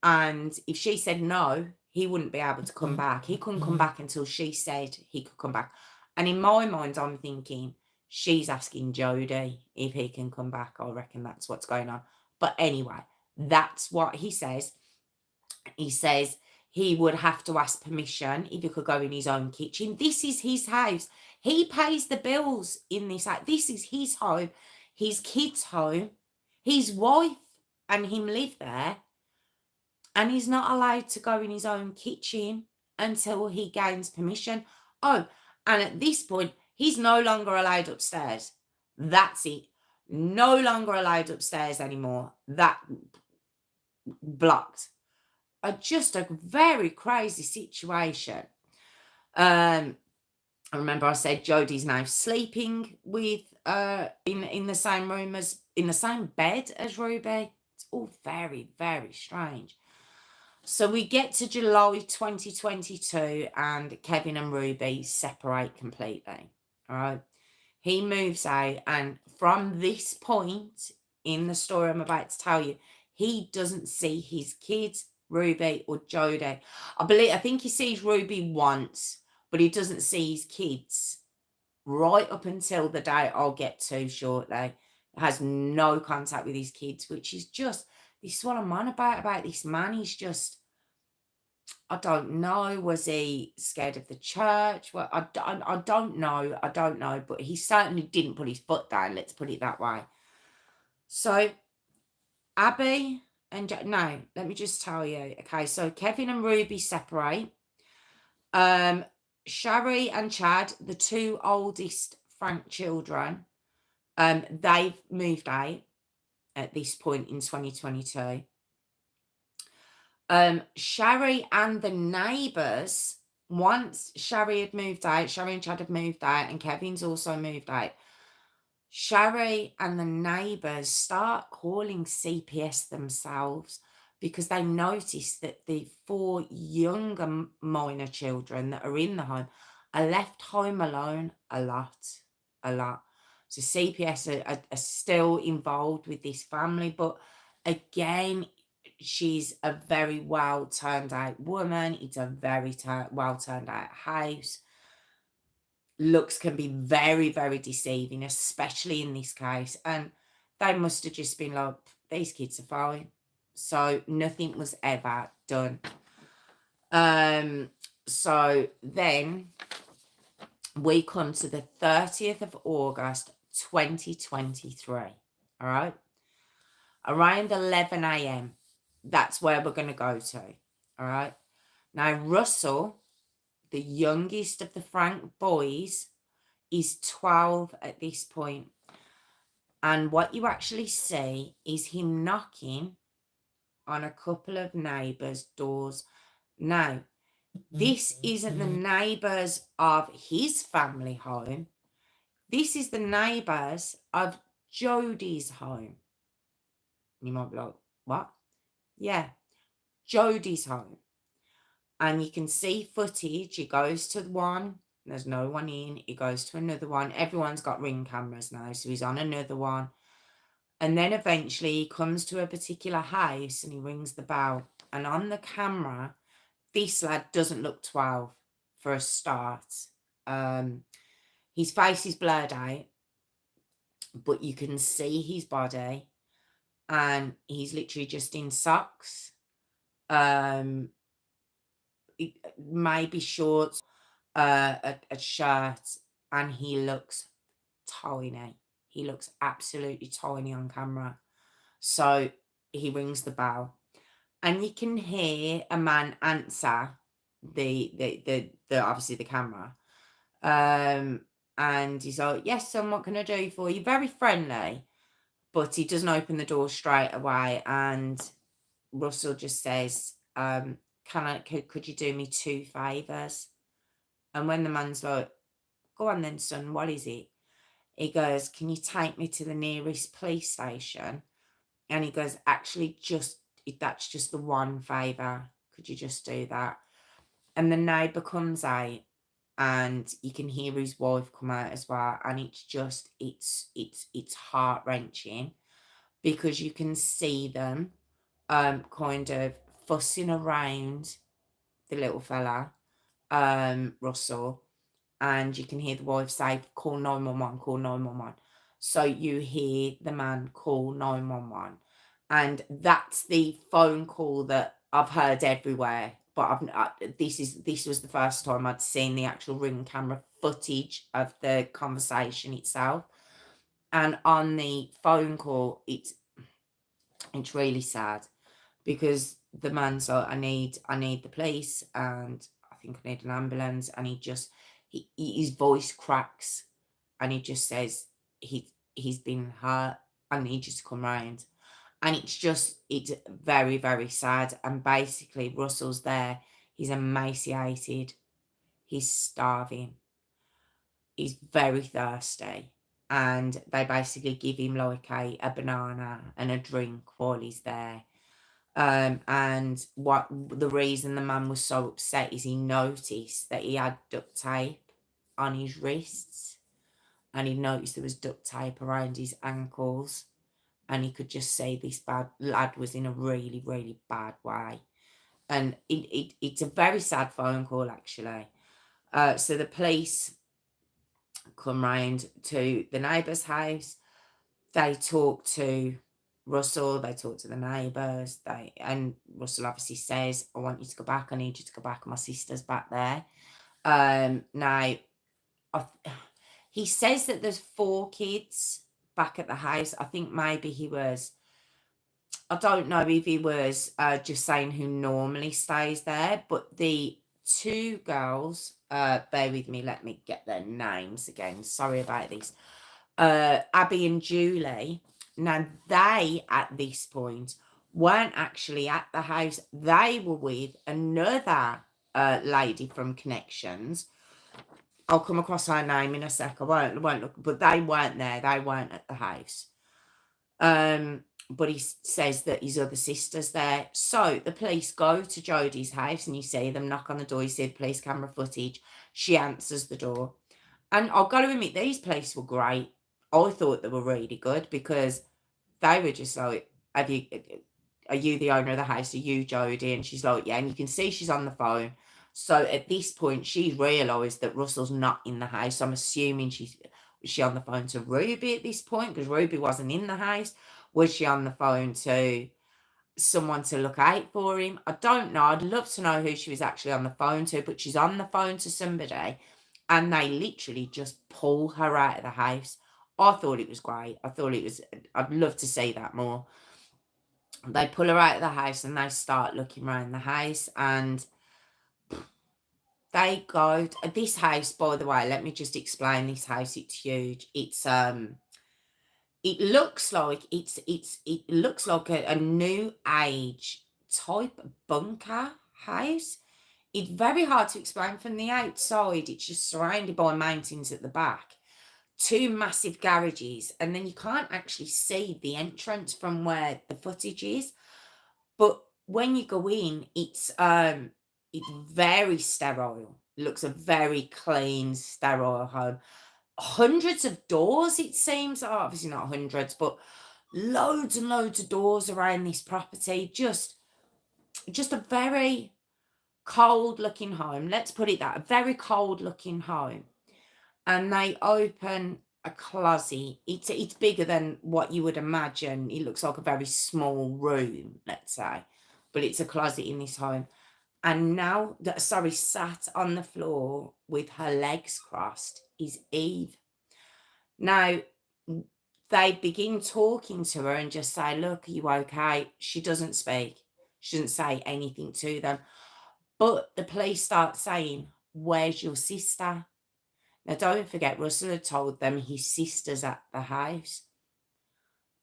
And if she said no, he wouldn't be able to come back. He couldn't come back until she said he could come back. And in my mind, I'm thinking she's asking Jodie if he can come back. I reckon that's what's going on. But anyway, that's what he says. He says he would have to ask permission if he could go in his own kitchen. This is his house. He pays the bills in this house. This is his home, his kids' home. His wife and him live there. And he's not allowed to go in his own kitchen until he gains permission. Oh, and at this point, he's no longer allowed upstairs. That's it. No longer allowed upstairs anymore. That blocked. Just a very crazy situation. I remember I said Jodie's now sleeping with in the same room in the same bed as Ruby. It's all very, very strange. So we get to July 2022 and Kevin and Ruby separate completely. All right. He moves out, and from this point in the story I'm about to tell you, he doesn't see his kids, Ruby or Jodie. I think he sees Ruby once, but he doesn't see his kids right up until the day I'll get to shortly. Has no contact with his kids, which is just, this is what I'm on about this man. He's just, I don't know. Was he scared of the church? Well, I don't know. I don't know. But he certainly didn't put his foot down. Let's put it that way. So Abby and no, let me just tell you. Okay, so Kevin and Ruby separate. Shari and Chad, the two oldest Frank children, they've moved out at this point in 2022. Shari and the neighbours, once Shari had moved out, Shari and Chad had moved out, and Kevin's also moved out. Shari and the neighbours start calling CPS themselves because they notice that the 4 younger minor children that are in the home are left home alone a lot. So CPS are still involved with this family, but again, she's a very well turned out woman. It's a very well turned out house. Looks can be very, very deceiving, especially in this case. And they must have just been like, these kids are fine. So nothing was ever done. So then we come to the 30th of August, 2023. All right. Around 11 a.m. That's where we're going to go to. All right. Now, Russell, the youngest of the Frank boys, is 12 at this point. And what you actually see is him knocking on a couple of neighbours' doors. Now, this isn't the neighbours of his family home. This is the neighbours of Jodie's home. You might be like, what? Yeah, Jodie's home. And you can see footage. He goes to one. There's no one in. He goes to another one. Everyone's got Ring cameras now, so he's on another one. And then eventually he comes to a particular house and he rings the bell. And on the camera, this lad doesn't look 12 for a start. His face is blurred out, but you can see his body. And he's literally just in socks. Maybe shorts, a shirt, and he looks tiny. He looks absolutely tiny on camera. So he rings the bell, and you can hear a man answer the obviously the camera. And he's like, "Yes, son, what can I do for you?" Very friendly, but he doesn't open the door straight away. And Russell just says, could you do me 2 favours? And when the man's like, "Go on then, son, what is it?" He goes, "Can you take me to the nearest police station?" And he goes, "Actually, that's just the one favour. Could you just do that?" And the neighbour comes out, and you can hear his wife come out as well. And it's heart-wrenching, because you can see them kind of fussing around the little fella, Russell, and you can hear the wife say, "Call 911, call 911." So you hear the man call 911, and that's the phone call that I've heard everywhere. But this was the first time I'd seen the actual Ring camera footage of the conversation itself. And on the phone call, it's really sad, because the man's like, I need the police, and I think I need an ambulance. And his voice cracks, and he just says, he's been hurt, I need you to come round. And it's very, very sad. And basically Russell's there, he's emaciated, he's starving, he's very thirsty, and they basically give him like a banana and a drink while he's there. And what the reason the man was so upset is he noticed that he had duct tape on his wrists, and he noticed there was duct tape around his ankles, and he could just see this bad lad was in a really, really bad way. And it's a very sad phone call, actually. So the police come round to the neighbour's house. They talk to Russell, they talk to the neighbours, and Russell obviously says, I want you to go back, I need you to go back, my sister's back there. Now, he says that there's 4 kids back at the house. I think maybe I don't know if he was just saying who normally stays there, but the 2 girls, bear with me, let me get their names again. Sorry about this. Abby and Julie. Now, they, at this point, weren't actually at the house. They were with another lady from Connections. I'll come across her name in a sec. I won't look, but they weren't there. They weren't at the house. But he says that his other sister's there. So the police go to Jodie's house, and you see them knock on the door. You see the police camera footage. She answers the door. And I've got to admit, these police were great. I thought they were really good, because they were just like, are you the owner of the house? Are you Jodie? And she's like, yeah. And you can see she's on the phone. So at this point, she's realised that Russell's not in the house. I'm assuming was she on the phone to Ruby at this point, because Ruby wasn't in the house? Was she on the phone to someone to look out for him? I don't know. I'd love to know who she was actually on the phone to, but she's on the phone to somebody, and they literally just pull her out of the house. I thought it was great. I'd love to see that more. They pull her out of the house, and they start looking around the house, and they go, this house, by the way, let me just explain this house. It's huge. It looks like it looks like a new age type bunker house. It's very hard to explain from the outside. It's just surrounded by mountains at the back, 2 massive garages, and then you can't actually see the entrance from where the footage is. But when you go in, it's very sterile. It looks a very clean, sterile home. Hundreds of doors, it seems. Obviously not hundreds, but loads and loads of doors around this property. Just a very cold looking home. Let's put it that, a very cold looking home. And they open a closet. It's bigger than what you would imagine. It looks like a very small room, let's say, but it's a closet in this home. And now, sat on the floor with her legs crossed is Eve. Now, they begin talking to her and just say, look, are you okay? She doesn't speak. She doesn't say anything to them. But the police start saying, where's your sister? Now, don't forget, Russell had told them his sister's at the house.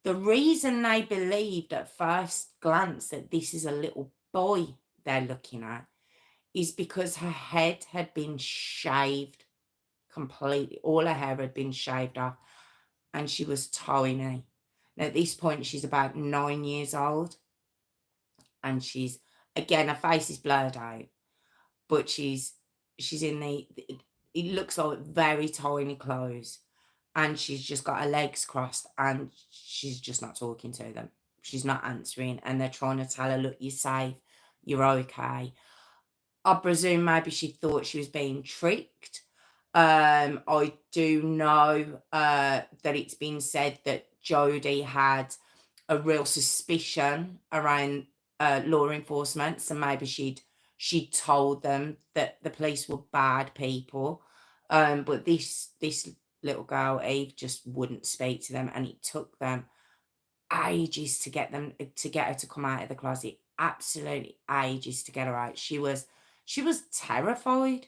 The reason they believed at first glance that this is a little boy they're looking at is because her head had been shaved completely. All her hair had been shaved off, and she was tiny. Now, at this point, she's about 9 years old, and she's, again, her face is blurred out, but she's in it looks like very tiny clothes, and she's just got her legs crossed, and she's just not talking to them. She's not answering, and they're trying to tell her, look, you're safe, you're okay. I presume maybe she thought she was being tricked. I do know that it's been said that Jodie had a real suspicion around law enforcement, so maybe she'd told them that the police were bad people. But this little girl, Eve, just wouldn't speak to them, and it took them ages to get her to come out of the closet. Absolutely ages to get her out. She was terrified.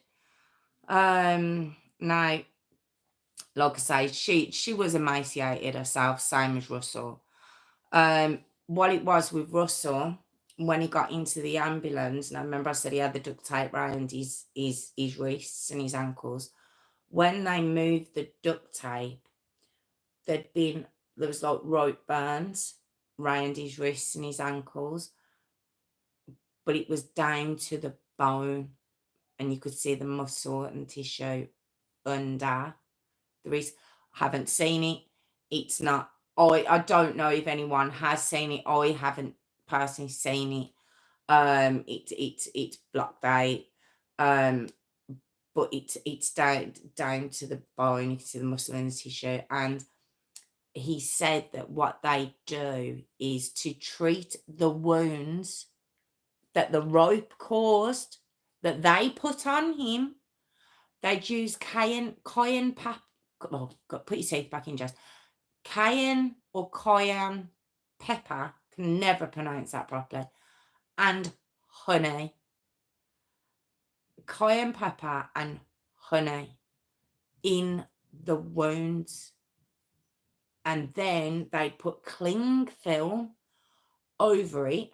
Now, like I say, she was emaciated herself, same as Russell. What it was with Russell, when he got into the ambulance, and I remember I said he had the duct tape around his wrists and his ankles. When they moved the duct tape, there was like rope burns around his wrists and his ankles. but it was down to the bone, and you could see the muscle and tissue under. Haven't seen it. It's not. I don't know if anyone has seen it. I haven't personally seen it. It's blocked out. But it's down to the bone. You can see the muscle and the tissue. And he said that what they do is to treat the wounds that the rope caused, that they put on him. They'd use cayenne pepper. Oh, God, put your teeth back in, Jess. Cayenne or cayenne pepper. Can never pronounce that properly. And honey. Cayenne pepper and honey in the wounds. And then they put cling film over it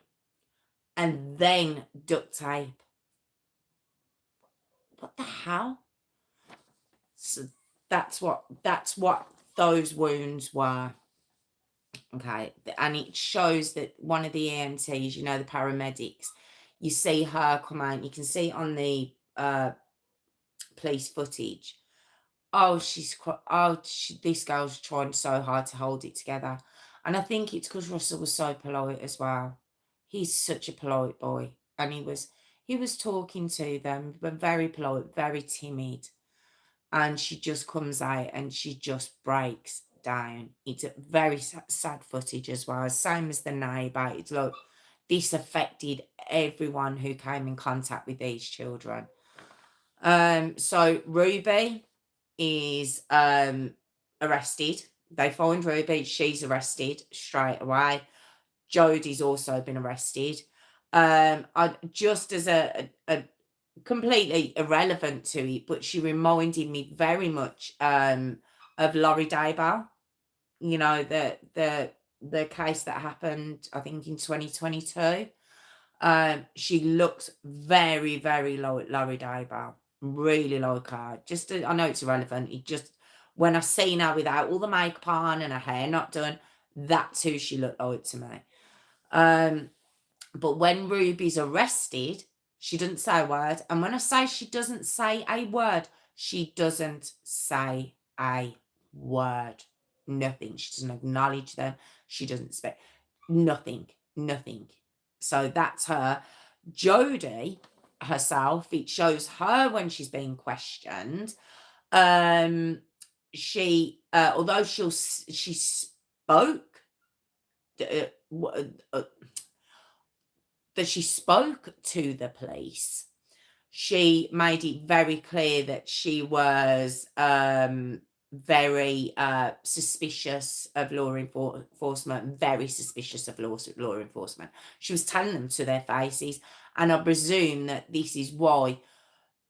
and then duct tape. What the hell? So that's what those wounds were. Okay. And it shows that one of the EMTs, you know, the paramedics, you see her come out, you can see on the police footage. Oh, this girl's trying so hard to hold it together. And I think it's because Russell was so polite as well. He's such a polite boy. And he was talking to them, but very polite, very timid. And she just comes out and she just breaks down. It's a very sad footage as well. Same as the neighbour. It's like this affected everyone who came in contact with these children. So Ruby is arrested. They find Ruby, she's arrested straight away. Jodie's also been arrested. I just as a completely irrelevant to it, but she reminded me very much of Laurie Daybell. You know, the case that happened, I think, in 2022. She looks very, very like Laurie Daybell. Really like her. I know it's irrelevant. It just, when I seen her without all the makeup on and her hair not done, that's who she looked like to me. But when Ruby's arrested, she doesn't say a word. And when I say she doesn't say a word, she doesn't say a word. Nothing. She doesn't acknowledge them. She doesn't speak. Nothing. So that's her. Jodie herself, it shows her when she's being questioned. She, although she spoke, that she spoke to the police, she made it very clear that she was very suspicious of law enforcement, very suspicious of law enforcement. She was telling them to their faces, and I presume that this is why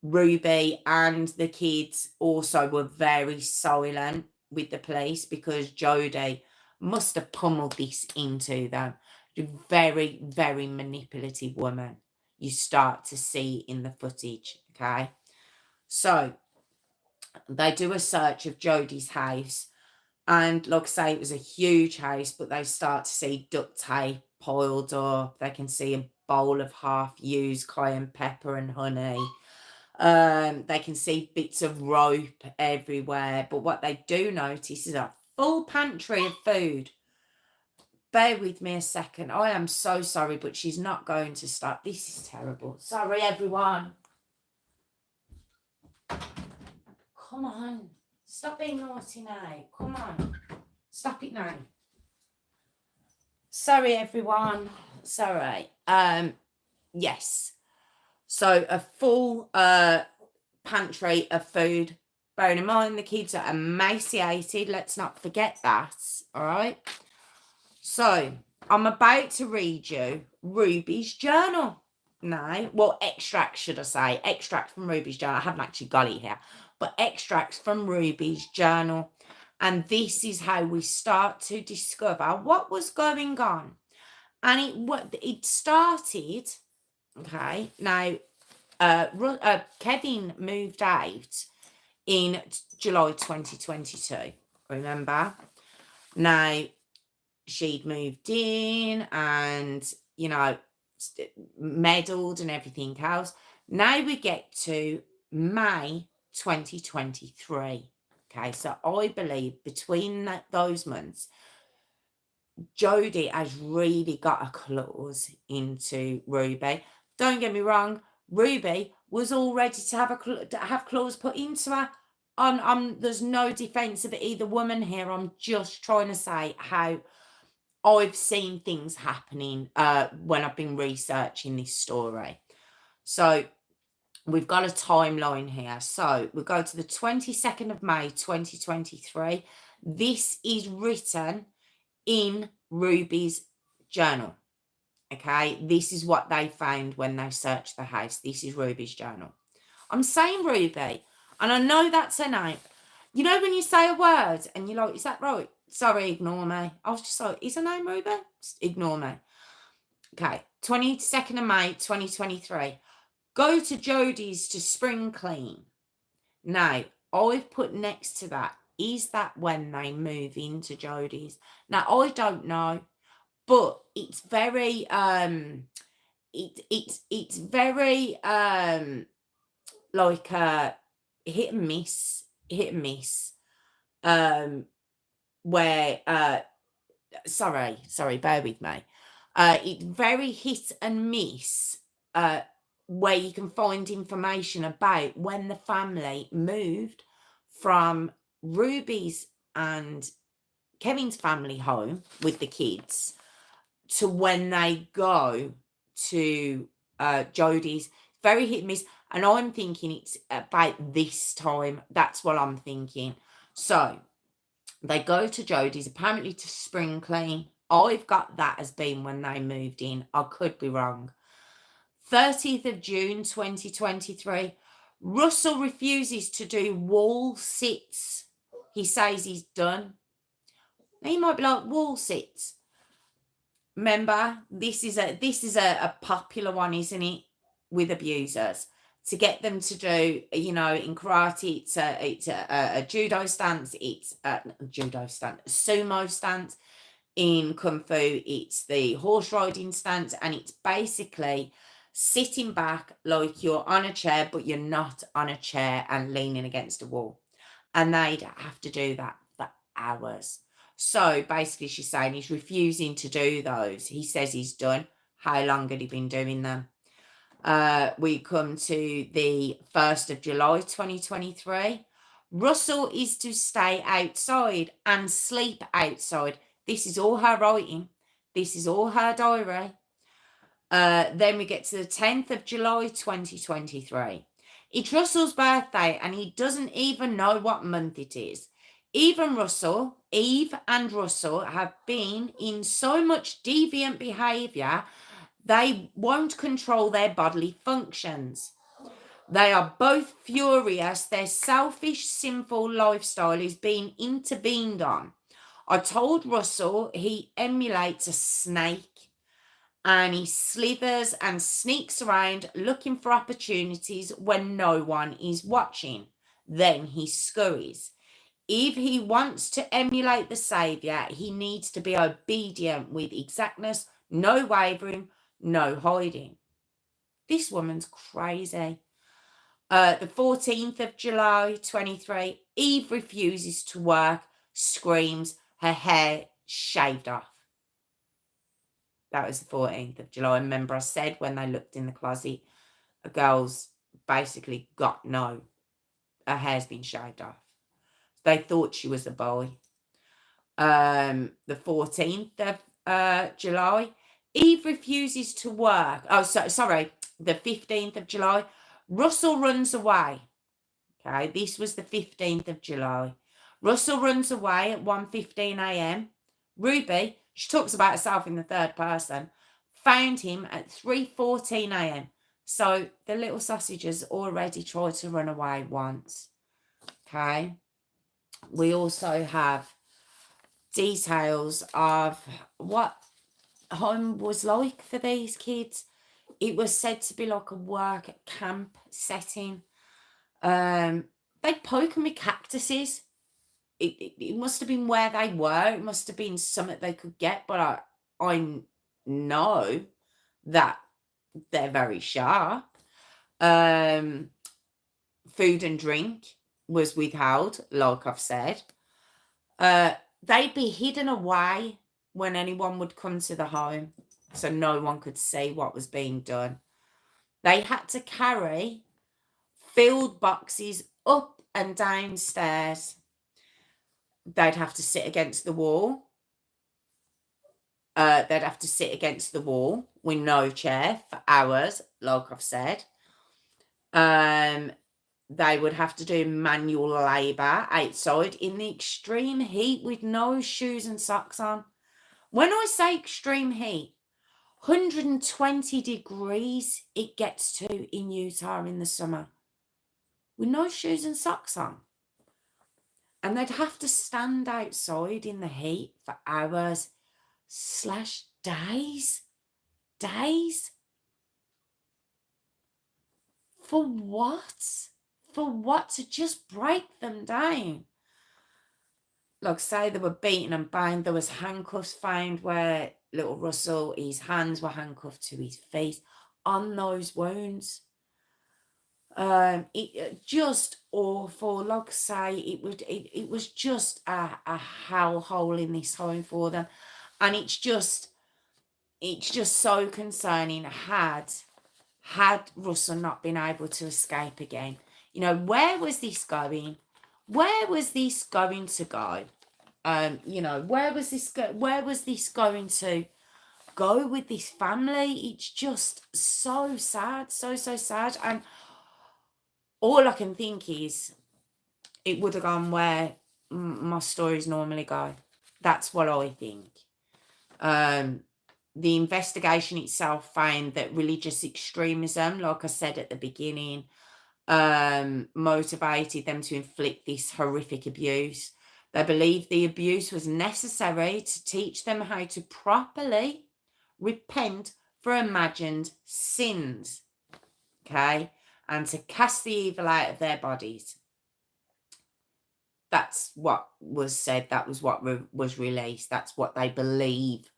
Ruby and the kids also were very silent with the police, because Jodie must have pummeled this into them. A very, very manipulative woman. You start to see in the footage, okay? So they do a search of Jodie's house, and like I say, it was a huge house, but they start to see duct tape piled up. They can see a bowl of half-used cayenne pepper and honey. They can see bits of rope everywhere, but what they do notice is a full pantry of food. Bear with me a second. I am so sorry, but she's not going to stop. This is terrible. Sorry, everyone. Come on. Stop being naughty now. Come on. Stop it now. Sorry, everyone. Sorry. Yes. So a full pantry of food. Bearing in mind the kids are emaciated. Let's not forget that. All right. So I'm about to read you Ruby's journal now. Well, extract, should I say. Extract from Ruby's journal. I haven't actually got it here. But extracts from Ruby's journal. And this is how we start to discover what was going on. And it started, okay, now, Kevin moved out in July 2022, remember? Now, she'd moved in and, you know, medalled and everything else. Now we get to May 2023. Okay, so I believe between those months, Jodie has really got a claws into Ruby. Don't get me wrong, Ruby was all ready to have claws put into her. There's no defence of either woman here. I'm just trying to say how I've seen things happening when I've been researching this story. So we've got a timeline here. So we go to the 22nd of May 2023. This is written in Ruby's journal. Okay, this is what they found when they searched the house. This is Ruby's journal. I'm saying Ruby, and I know that's her name. You know when you say a word and you're like, is that right? Sorry, ignore me. I was just like, is her name Ruby? Just ignore me. Okay, 22nd of May 2023. Go to Jodie's to spring clean. Now, I've put next to that, is that when they move into Jodie's? Now, I don't know, but it's very it's very like hit and miss where sorry, bear with me. It's very hit and miss where you can find information about when the family moved from Ruby's and Kevin's family home with the kids to when they go to Jodie's. Very hit and miss. And I'm thinking it's about this time. That's what I'm thinking. So they go to Jodie's, apparently to spring clean. I've got that as being when they moved in. I could be wrong. 30th of June 2023. Russell refuses to do wall sits. He says he's done. Now you might be like, wall sits. Remember, this is a popular one, isn't it, with abusers, to get them to do, you know, in karate it's a judo stance, it's a judo stance, sumo stance. In kung fu it's the horse riding stance, and it's basically sitting back like you're on a chair but you're not on a chair and leaning against a wall, and they'd have to do that for hours. So basically she's saying he's refusing to do those. He says he's done. How long had he been doing them? We come to the 1st of July 2023. Russell is to stay outside and sleep outside. This is all her writing. This is all her diary. Then we get to the 10th of July 2023. It's Russell's birthday and he doesn't even know what month it is. Eve and Russell have been in so much deviant behaviour, they won't control their bodily functions. They are both furious. Their selfish, sinful lifestyle is being intervened on. I told Russell he emulates a snake and he slithers and sneaks around looking for opportunities when no one is watching. Then he scurries. If he wants to emulate the Saviour, he needs to be obedient with exactness, no wavering, no hiding. This woman's crazy. The 14th of July, 23, Eve refuses to work, screams, her hair shaved off. That was the 14th of July. Remember I said when they looked in the closet, a girl's basically got no, her hair's been shaved off. They thought she was a boy. The 14th of July, Eve refuses to work. Oh, sorry, the 15th of July, Russell runs away. Okay, this was the 15th of July. Russell runs away at 1:15 a.m. Ruby, she talks about herself in the third person, found him at 3:14 a.m. So the little sausage has already tried to run away once. Okay. We also have details of what home was like for these kids. It was said to be like a work camp setting. They poke them with cactuses. It must have been where they were. It must have been something they could get. But I know that they're very sharp. Food and drink was withheld, like I've said. They'd be hidden away when anyone would come to the home, so no one could see what was being done. They had to carry filled boxes up and down stairs. They'd have to sit against the wall. They'd have to sit against the wall with no chair for hours, like I've said. They would have to do manual labour outside in the extreme heat with no shoes and socks on. When I say extreme heat, 120 degrees it gets to in Utah in the summer with no shoes and socks on. And they'd have to stand outside in the heat for hours / days. Days? For what? For what? To just break them down. Like say they were beaten and bound. There was handcuffs found where little Russell, his hands were handcuffed to his face on those wounds. It just awful. Like I say, it was just a hellhole in this home for them, and it's just so concerning. Had Russell not been able to escape again, you know, where was this going? Where was this going to go? You know, where was this going to go with this family? It's just so sad, so sad. And all I can think is it would have gone where my stories normally go. That's what I think. The investigation itself found that religious extremism, like I said at the beginning, motivated them to inflict this horrific abuse. They believed the abuse was necessary to teach them how to properly repent for imagined sins, okay, and to cast the evil out of their bodies. That's what was said. That was what was released. That's what they believe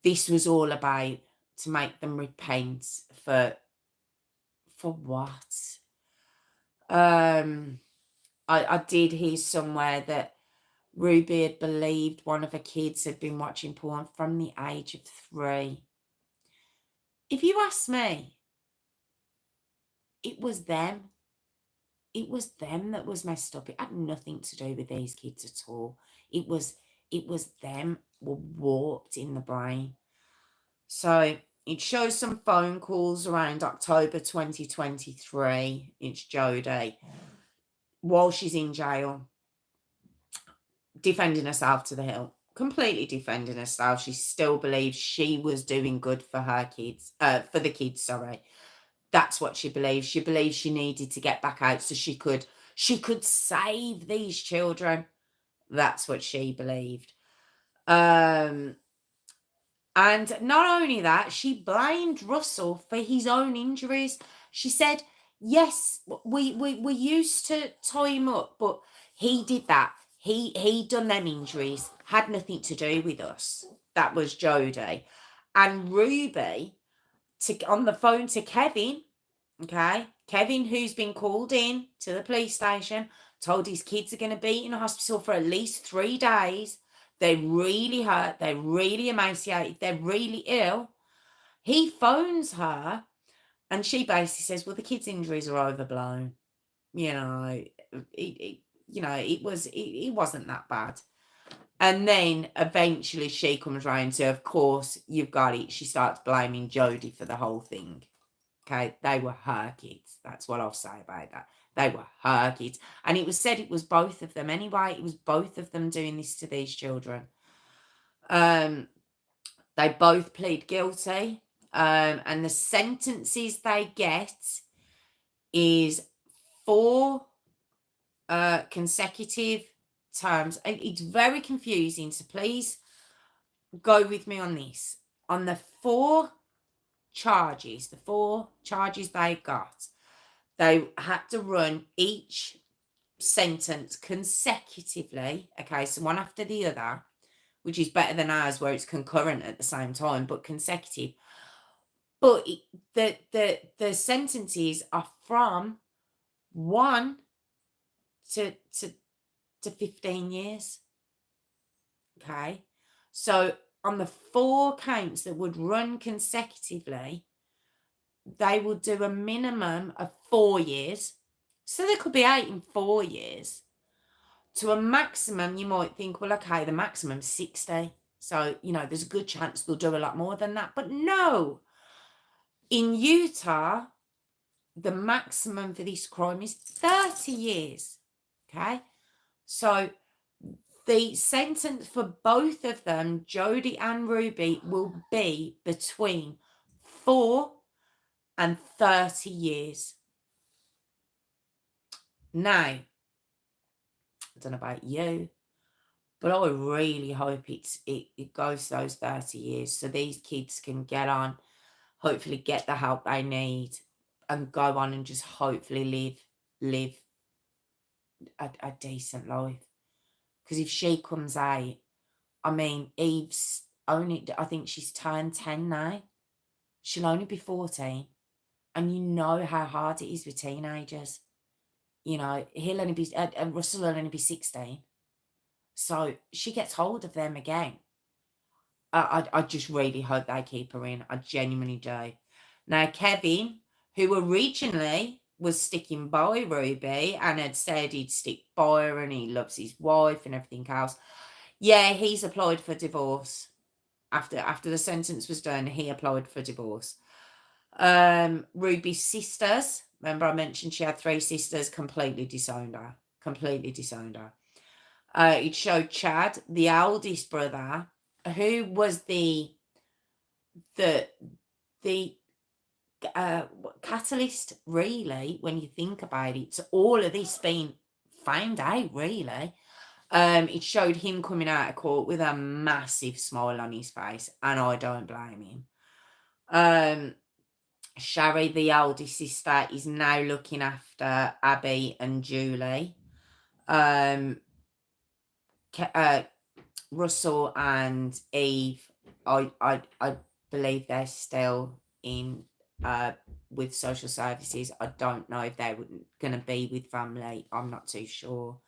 this was all about, to make them repent for what? I did hear somewhere that Ruby had believed one of her kids had been watching porn from the age of 3. If you ask me, it was them. It was them that was messed up. It had nothing to do with these kids at all. It was them were warped in the brain. So it shows some phone calls around October 2023. It's Jodie, while she's in jail, defending herself to the hilt, completely defending herself. She still believes she was doing good for her kids, for the kids, sorry. That's what she believes. She believes she needed to get back out so she could save these children. That's what she believed. And not only that, she blamed Russell for his own injuries. She said, yes, we used to tie him up, but he did that. He done them injuries, had nothing to do with us. That was Jodie. And Ruby, on the phone to Kevin, okay, Kevin, who's been called in to the police station, told his kids are going to be in a hospital for at least 3 days. They're really hurt. They're really emaciated. They're really ill. He phones her and she basically says, well, the kids' injuries are overblown. You know, it wasn't that bad. And then eventually she comes round to, of course, you've got it. She starts blaming Jodie for the whole thing. Okay, they were her kids. That's what I'll say about that. They were her kids. And it was said it was both of them anyway. It was both of them doing this to these children. They both plead guilty. And the sentences they get is 4 consecutive terms. It's very confusing, so please go with me on this. On the 4 charges they got, they had to run each sentence consecutively, okay, so one after the other, which is better than ours where it's concurrent at the same time, but consecutive, But the sentences are from 1 to 15 years. Okay. So on the 4 counts that would run consecutively, they will do a minimum of 4 years. So there could be 8 in 4 years. To a maximum, you might think, well, okay, the maximum's 60. So, there's a good chance they'll do a lot more than that. But no, in Utah, the maximum for this crime is 30 years. Okay. So the sentence for both of them, Jody and Ruby, will be between 4 and 30 years. Now, I don't know about you, but I really hope it goes those 30 years so these kids can get on, hopefully get the help they need, and go on and just hopefully live a decent life. Because if she comes out, I mean, Eve's only, I think she's turned 10 now. She'll only be 14. And you know how hard it is with teenagers. He'll only be, and Russell will only be 16. So she gets hold of them again. I just really hope they keep her in. I genuinely do. Now, Kevin, who originally was sticking by Ruby and had said he'd stick by her and he loves his wife and everything else, yeah, he's applied for divorce. After the sentence was done, he applied for divorce. Ruby's sisters, remember I mentioned she had 3 sisters, completely disowned her. It showed Chad, the eldest brother, who was the catalyst, really, when you think about it, to all of this being found out, really. It showed him coming out of court with a massive smile on his face, and I don't blame him. Sherry, the eldest sister, is now looking after Abby and Julie. Russell and Eve, I believe they're still in with social services. I don't know if they're going to be with family. I'm not too sure.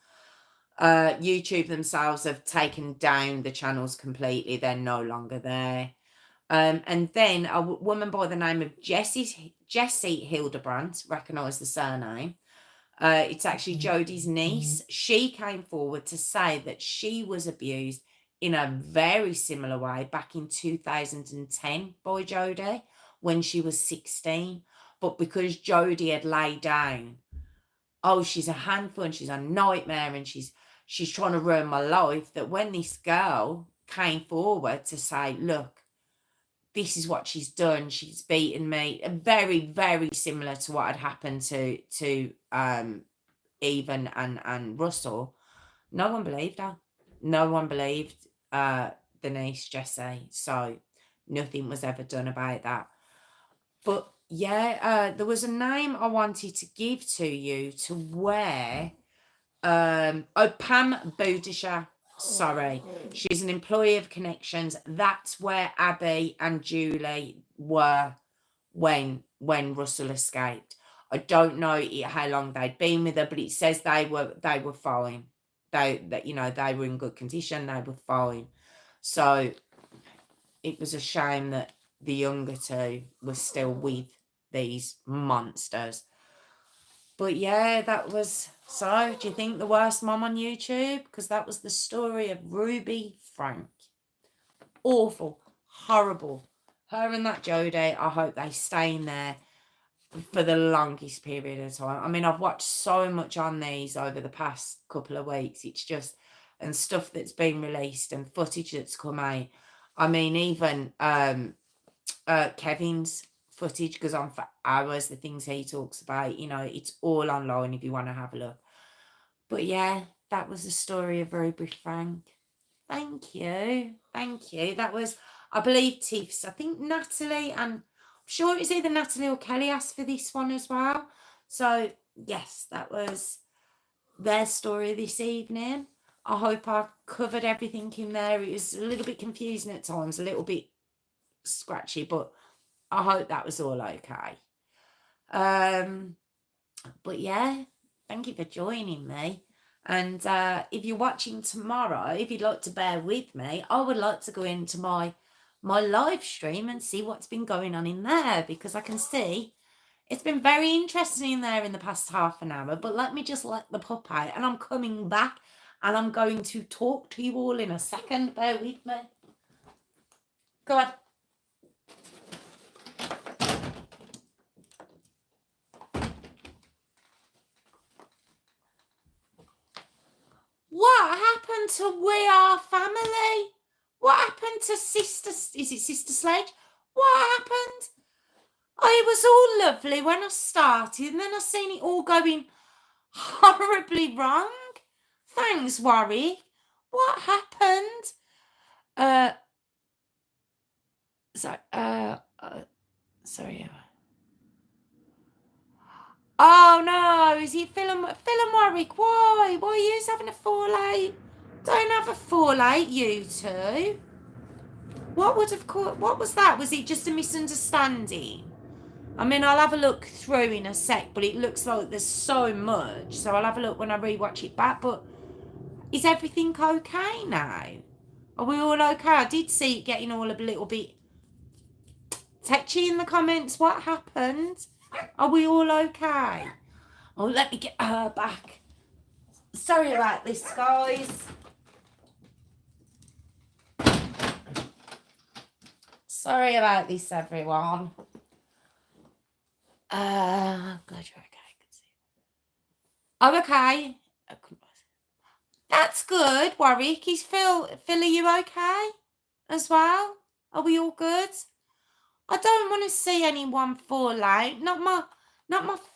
YouTube themselves have taken down the channels completely. They're no longer there. And then a woman by the name of Jessie Hildebrandt, recognise the surname. It's actually Jodie's niece. She came forward to say that she was abused in a very similar way back in 2010 by Jodie when she was 16. But because Jodie had laid down, oh, she's a handful and she's a nightmare and she's trying to ruin my life, that when this girl came forward to say, look, this is what she's done, she's beaten me, very, very similar to what had happened to Eve and Russell, no one believed her. No one believed the niece, Jessie. So nothing was ever done about that. But yeah, there was a name I wanted to give to you to where Pam Bodisha. Sorry, she's an employee of Connections. That's where Abby and Julie were when Russell escaped. I don't know how long they'd been with her, but it says they were fine. They were in good condition. They were fine. So it was a shame that the younger two were still with these monsters. But yeah, that was. So, do you think the worst mom on YouTube? Because that was the story of Ruby Franke. Awful, horrible. Her and that Jodie, I hope they stay in there for the longest period of time. I mean, I've watched so much on these over the past couple of weeks. It's just, and stuff that's been released and footage that's come out. I mean, even Kevin's footage goes on for hours, the things he talks about, it's all online if you want to have a look. But yeah, that was the story of Ruby Franke. Thank you. That was, I believe, Tiff's. I think Natalie, and I'm sure it's either Natalie or Kelly asked for this one as well. So yes, that was their story this evening. I hope I covered everything in there. It was a little bit confusing at times, a little bit scratchy, but I hope that was all okay. But yeah, thank you for joining me. And if you're watching tomorrow, if you'd like to bear with me, I would like to go into my live stream and see what's been going on in there, because I can see it's been very interesting in there in the past half an hour. But let me just let the pup out, and I'm coming back and I'm going to talk to you all in a second. Bear with me. Go on. What happened to We Are Family? What happened to Sister? Is it Sister Sledge? What happened? Oh, it was all lovely when I started, and then I seen it all going horribly wrong. Thanks, Warwick. What happened? Sorry. Oh no, is it Phil and Warwick? Why? Why are you having a fallout? Don't have a fallout, you two. What would have caused? What was that? Was it just a misunderstanding? I mean, I'll have a look through in a sec, but it looks like there's so much, so I'll have a look when I rewatch it back. But is everything okay now? Are we all okay? I did see it getting all a little bit touchy in the comments. What happened? Are we all okay? Oh, let me get her back. Sorry about this, guys. Sorry about this, everyone. Glad you're okay. I'm okay. That's good, Warwick. Is Phil, are you okay as well? Are we all good? I don't want to see anyone fall out. Not my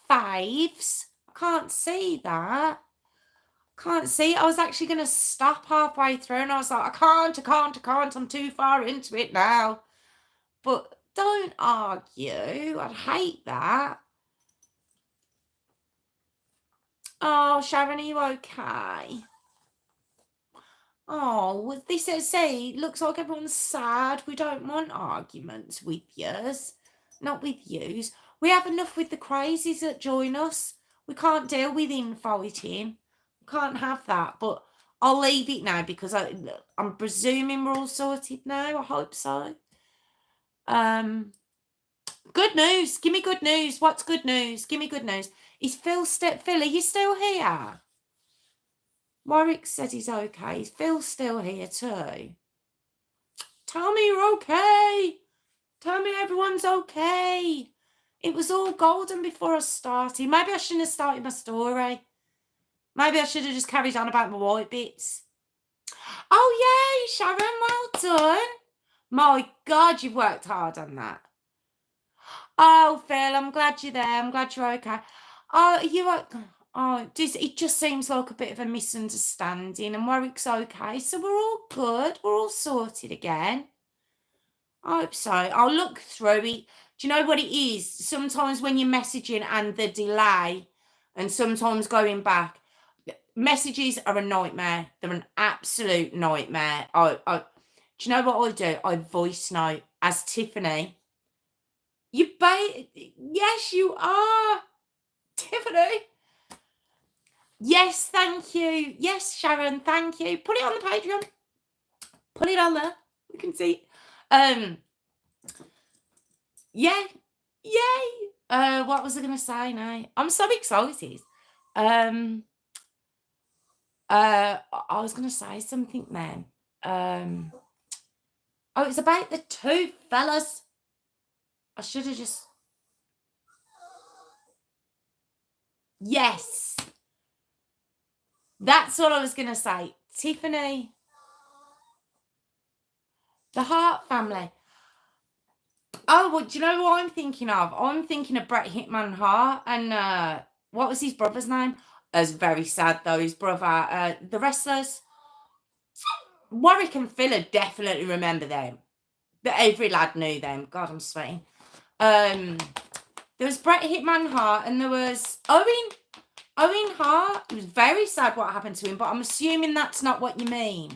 faves. I can't see that. Can't see. I was actually going to stop halfway through, and I was like, I can't. I'm too far into it now. But don't argue. I'd hate that. Oh, Sharon, are you okay? Oh, this say looks like everyone's sad. We don't want arguments with yous, not with yous. We have enough with the crazies that join us. We can't deal with infighting. We can't have that. But I'll leave it now, because I'm presuming we're all sorted now. I hope so. Good news. Give me good news. What's good news? Give me good news. Is Phil are you still here? Warwick said he's okay. Is Phil still here too? Tell me you're okay. Tell me everyone's okay. It was all golden before I started. Maybe I shouldn't have started my story. Maybe I should have just carried on about my white bits. Oh, yay, Sharon, well done. My God, you've worked hard on that. Oh, Phil, I'm glad you're there. I'm glad you're okay. Oh, it just seems like a bit of a misunderstanding, and Warwick's okay. So we're all good. We're all sorted again. I hope so. I'll look through it. Do you know what it is? Sometimes when you're messaging and the delay, and sometimes going back, messages are a nightmare. They're an absolute nightmare. Do you know what I do? I voice note as Tiffany. Yes, you are, Tiffany. Yes, thank you. Yes, Sharon, thank you. Put it on the Patreon. Put it on there. We can see. Yeah. Yay. What was I going to say now? I'm so excited. I was going to say something then. It's about the two fellas. I should have just... Yes. That's what I was going to say. Tiffany. The Hart family. Oh, well, do you know what I'm thinking of? I'm thinking of Bret Hitman Hart, and what was his brother's name? It was very sad, though, his brother. The wrestlers. Warwick and Phil definitely remember them. Every lad knew them. God, I'm sweating. There was Bret Hitman Hart, and there was Owen Hart. It was very sad what happened to him, but I'm assuming that's not what you mean.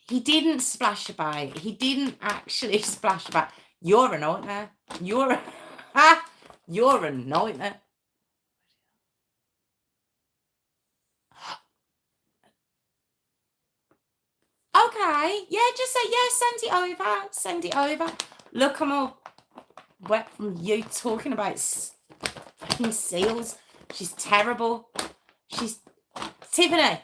He didn't splash about. He didn't actually splash about. You're a nightmare. You're a, you're a nightmare. Okay, yeah, just say, yeah, send it over. Send it over. Look, I'm all wet from you talking about fucking seals. She's terrible. She's Tiffany.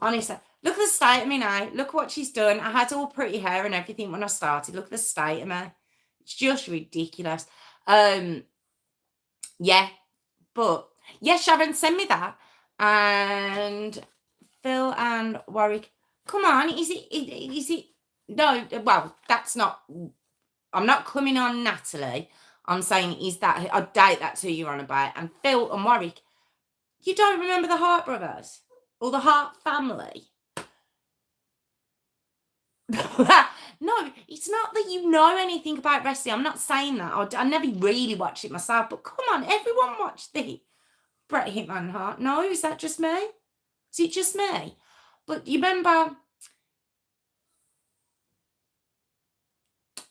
Honestly, look at the state of me now. Look what she's done. I had all pretty hair and everything when I started. Look at the state of me. It's just ridiculous. Yeah, but yeah, Sharon, send me that. And Phil and Warwick, come on, is it? No, well, that's not. I'm not coming on Natalie. I'm saying, is that, I doubt that's who you're on about. And Phil and Warwick, you don't remember the Hart brothers or the Hart family? No, it's not that you know anything about wrestling. I'm not saying that. I never really watched it myself, but come on, everyone watched the Bret Hitman Hart. No, is that just me? Is it just me? But you remember,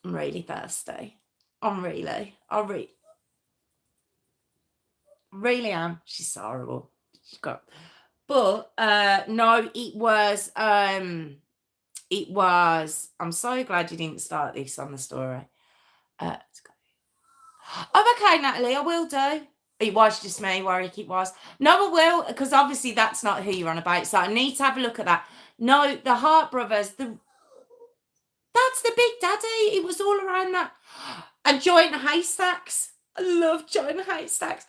I'm really thirsty. I really am. She's horrible. She's got, but no, it was. I'm so glad you didn't start this on the story. Oh, okay, Natalie, I will do. It was just me, Warwick, it was. No, I will, because obviously that's not who you're on about, so I need to have a look at that. No, the Hart brothers, that's the Big Daddy. It was all around that. And Joint Haystacks. I love Joint Haystacks.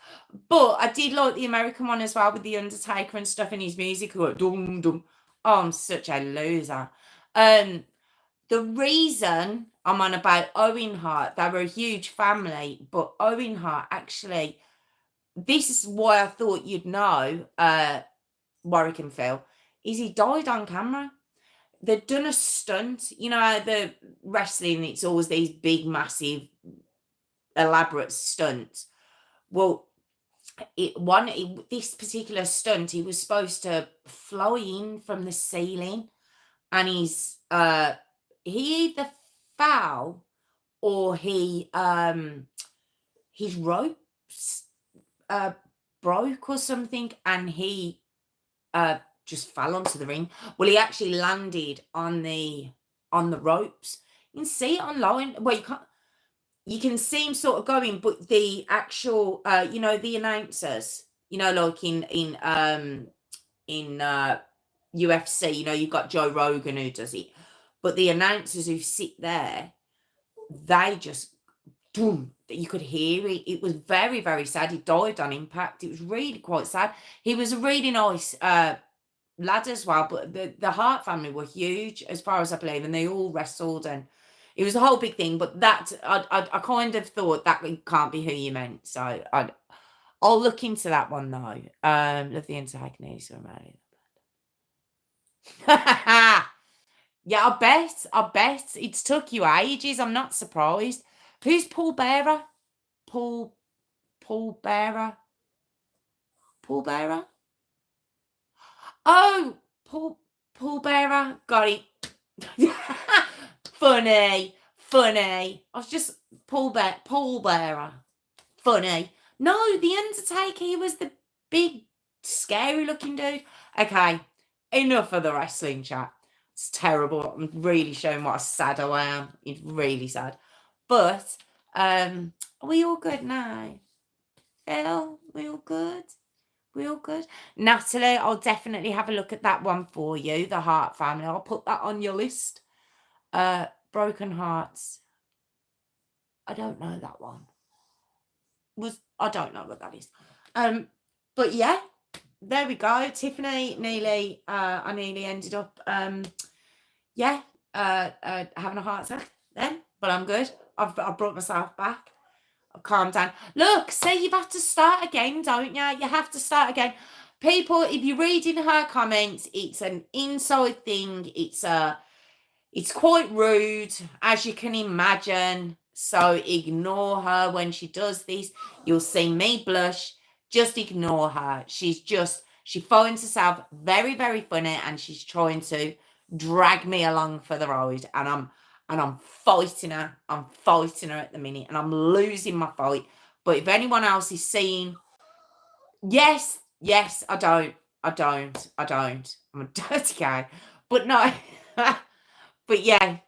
But I did like the American one as well, with the Undertaker and stuff in his music. Dum, dum. Oh, I'm such a loser. The reason I'm on about Owen Hart, they were a huge family, but Owen Hart actually, this is why I thought you'd know, Warwick and Phil, is he died on camera. They'd done a stunt. You know, the wrestling, it's always these big, massive, elaborate stunts. Well, this particular stunt, he was supposed to fly in from the ceiling, and he either fell or his ropes broke or something, and he just fell onto the ring. Well, he actually landed on the ropes. You can see it online. Well, you can see him sort of going, but the actual the announcers, like in UFC, you've got Joe Rogan who does it, but the announcers who sit there, they just boom, you could hear it. It was very, very sad. He died on impact. It was really quite sad. He was a really nice lad as well, but the Hart family were huge, as far as I believe, and they all wrestled, and it was a whole big thing. But that I kind of thought that can't be who you meant, so I'll look into that one though. Love the antagonist or married. Yeah, I bet it's took you ages. I'm not surprised. Who's Paul Bearer? Paul Bearer. Paul Bearer. Oh, Paul Bearer. Got it. Funny. I was just Paul Bearer. Funny. No, the Undertaker, he was the big, scary looking dude. Okay, enough of the wrestling chat. It's terrible. I'm really showing what a sad I am. It's really sad. But are we all good now? Phil, we all good? We all good? Natalie, I'll definitely have a look at that one for you, the Hart family. I'll put that on your list. Broken Hearts. I don't know that one. I don't know what that is. But yeah, there we go. Tiffany nearly I nearly ended up having a heart attack then, but I'm good. I've brought myself back. I've calmed down. Look, say you've had to start again, don't you? You have to start again. People, if you're reading her comments, it's an inside thing. It's quite rude, as you can imagine. So ignore her when she does this. You'll see me blush. Just ignore her. She finds herself very, very funny, and she's trying to drag me along for the ride. And and I'm fighting her. I'm fighting her at the minute, and I'm losing my fight. But if anyone else is seeing, yes, yes, I don't. I'm a dirty guy. But no, but yeah,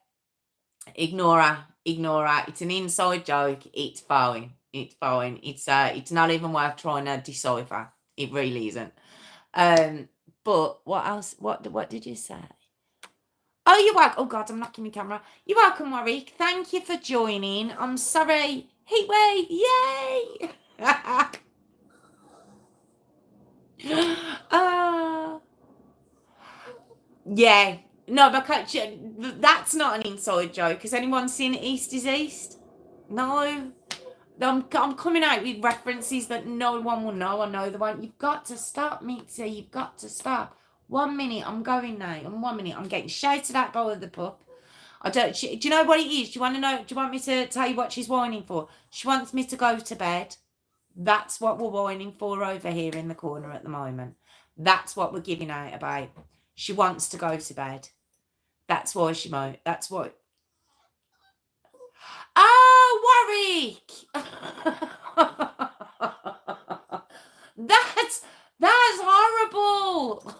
ignore her. Ignore her. It's an inside joke. It's fine. It's fine. It's not even worth trying to decipher. It really isn't. But what else? What did you say? Oh, you're welcome. Oh God, I'm knocking my camera. You're welcome, Warwick. Thank you for joining. I'm sorry. Heat wave, yay! Yeah. No, because that's not an inside joke. Has anyone seen East is East? No. I'm coming out with references that no one will know. I know the one. You've got to stop, Mitzi. You've got to stop. 1 minute, I'm going now. In 1 minute, I'm getting shouted at by the pup. I don't. Do you know what it is? Do you want to know? Do you want me to tell you what she's whining for? She wants me to go to bed. That's what we're whining for over here in the corner at the moment. That's what we're giving out about. She wants to go to bed. That's why she might. That's what. Oh, Warwick! that's horrible.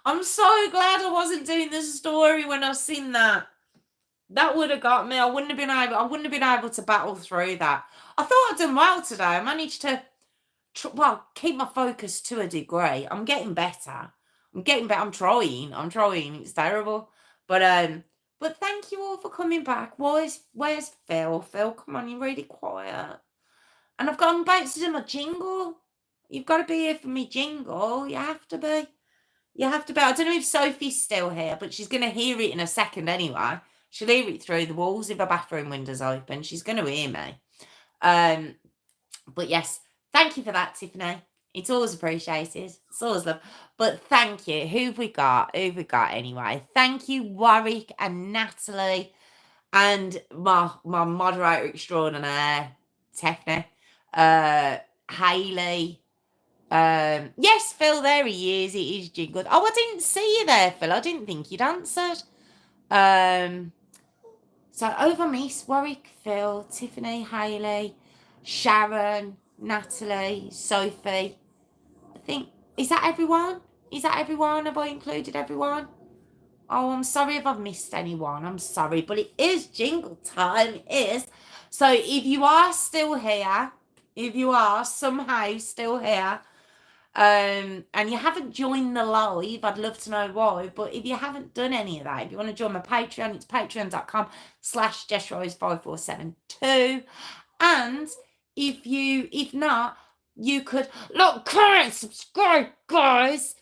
I'm so glad I wasn't doing the story when I seen that. That would have got me. I wouldn't have been able to battle through that. I thought I'd done well today. I managed to keep my focus to a degree. I'm getting better. I'm trying. It's terrible. But thank you all for coming back. Where's Phil? Phil, come on, you're really quiet. And I'm about to do my jingle. You've got to be here for me jingle. You have to be. I don't know if Sophie's still here, but she's going to hear it in a second anyway. She'll hear it through the walls if her bathroom window's open. She's going to hear me. But yes, thank you for that, Tiffany. It's always appreciated. It's always love. But thank you. Who've we got anyway? Thank you, Warwick and Natalie, and my moderator extraordinaire, Tiffany, Hayley. Yes, Phil, there he is. It is jingled. Oh, I didn't see you there, Phil. I didn't think you'd answered. So over Miss, Warwick, Phil, Tiffany, Hayley, Sharon, Natalie, Sophie. I think, is that everyone? Have I included everyone? Oh, I'm sorry if I've missed anyone. I'm sorry, but it is jingle time. It is. So if you are still here, if you are somehow still here, and you haven't joined the live, I'd love to know why. But if you haven't done any of that, if you want to join my Patreon, it's patreon.com/JessRose5472. And if not, you could comment, subscribe, guys.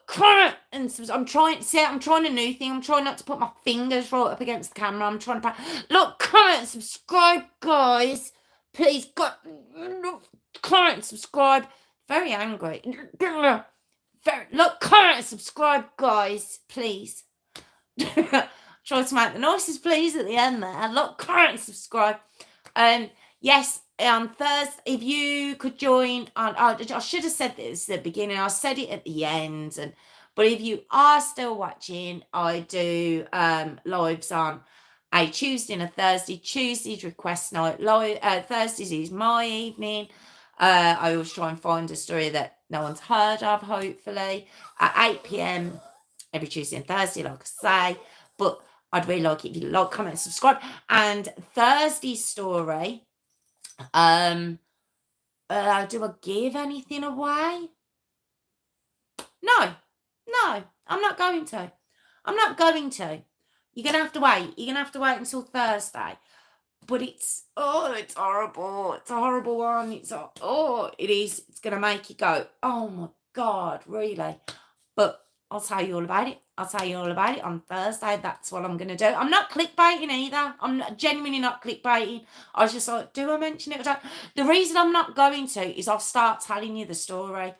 Comment and subscribe. I'm trying a new thing. I'm trying not to put my fingers right up against the camera. I'm trying to comment, subscribe, guys. Please, comment, subscribe. Very angry. Comment, subscribe, guys, please. Try to make the nicest please at the end there. Comment, subscribe. Yes, on Thursday, if you could join on, I should have said this at the beginning. I said it at the end, but if you are still watching, I do lives on a Tuesday and a Thursday. Tuesday's request night. Thursdays is my evening. I always try and find a story that no one's heard of, hopefully, at 8 p.m. every Tuesday and Thursday, like I say. But I'd really like it if you comment, and subscribe. And Thursday's story, do I give anything away? No, I'm not going to. You're going to have to wait. Until Thursday. But it's horrible. It's a horrible one. It is. It's going to make you go, oh my God, really? But I'll tell you all about it. On Thursday. That's what I'm going to do. I'm not clickbaiting either. I'm genuinely not clickbaiting. I was just like, do I mention it? The reason I'm not going to is I'll start telling you the story.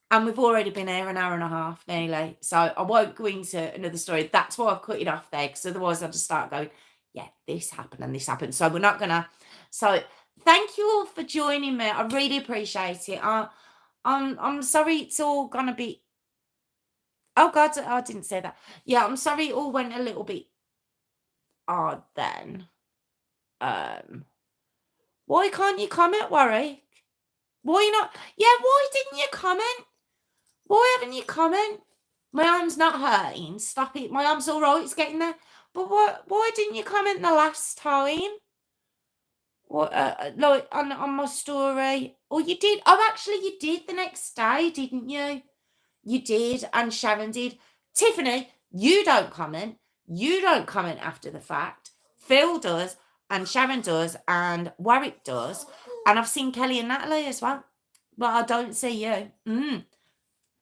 And we've already been here an hour and a half nearly. So I won't go into another story. That's why I've cut it off there. Because otherwise I'll just start going, yeah, this happened and this happened. So we're not going to. So thank you all for joining me. I really appreciate it. I'm sorry it's all going to be. Oh God, I didn't say that. Yeah, I'm sorry it all went a little bit odd then. Um, why can't you comment, Warwick? Why not? Yeah, why didn't you comment? Why haven't you comment? My arm's not hurting. Stop it. My arm's all right. It's getting there. But why didn't you comment the last time? What, like on my story? Or you did? Oh, actually, you did the next day, didn't you? You did, and Sharon did. Tiffany, you don't comment. You don't comment after the fact. Phil does, and Sharon does, and Warwick does. And I've seen Kelly and Natalie as well. But I don't see you.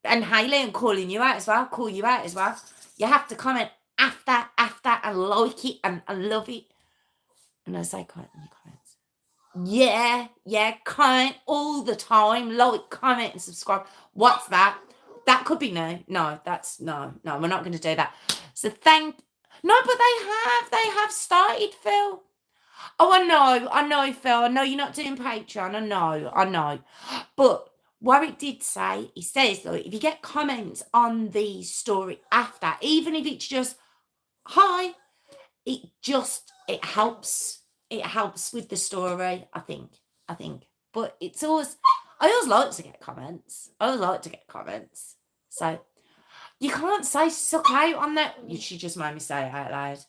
And Hayley, and calling you out as well. Call you out as well. You have to comment after, and like it, and love it. And I say, comment in your comments. Yeah, comment all the time. Like, comment, and subscribe. What's that? That could be no. No, that's no. We're not going to do that. So no, but they have started, Phil. Oh, I know, Phil. I know you're not doing Patreon. I know. But Warwick did say, he says, look, if you get comments on the story after, even if it's just hi, it helps. It helps with the story, I think. But I always like to get comments. So you can't say suck out on that. She just made me say it out loud.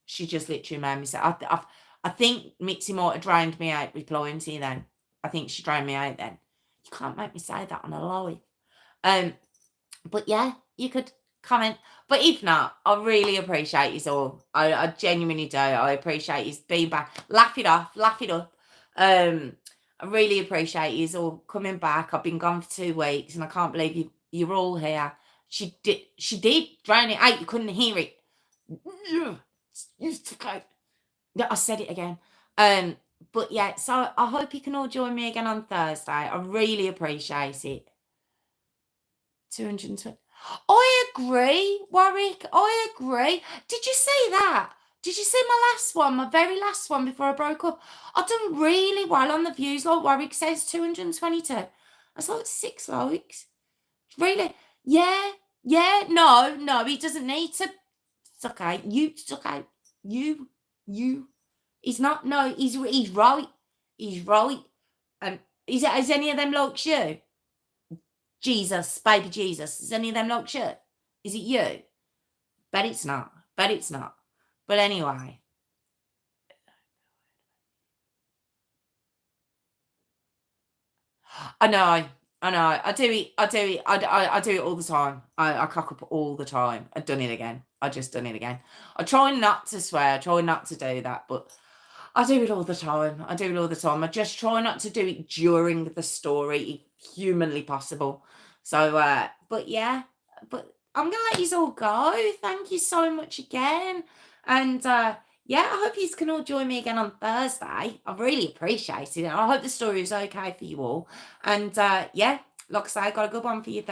She just literally made me say. I think Mitzi might have drowned me out replying to you then. I think she drowned me out then. You can't make me say that on a live. But yeah, you could comment. But if not, I really appreciate you all. I genuinely do. I appreciate you being back. Laugh it off, laugh it up. I really appreciate you all coming back. I've been gone for 2 weeks, and I can't believe you're all here. She did drown it out. You couldn't hear it. I said it again. But yeah, so I hope you can all join me again on Thursday. I really appreciate it. 220. I agree, Warwick. I agree. Did you see that? Did you see my last one, my very last one before I broke up? I've done really well on the views, like Warwick says, 222. That's like 6 likes. Really? Yeah. No, he doesn't need to. It's okay. It's okay. You. He's not. No, he's right. He's right. Is any of them like you? Jesus, baby Jesus. Is any of them like you? Is it you? Bet it's not. But anyway. I know. I do it. I do it all the time. I cock up all the time. I've done it again. I just done it again. I try not to swear. I try not to do that, but I do it all the time. I just try not to do it during the story, if humanly possible. So, but yeah, but I'm gonna let you all go. Thank you so much again, and yeah, I hope you can all join me again on Thursday. I really appreciate it. I hope the story is okay for you all, and yeah, like I say, I got a good one for you.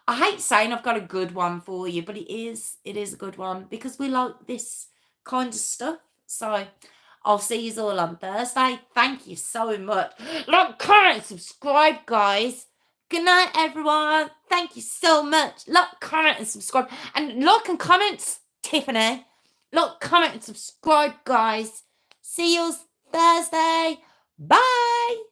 I hate saying I've got a good one for you, but it is a good one because we like this kind of stuff. So I'll see you all on Thursday. Thank you so much. Like, comment, subscribe, guys. Good night, everyone. Thank you so much. Like, comment, and subscribe. And like and comment, Tiffany. Like, comment, and subscribe, guys. See you Thursday. Bye.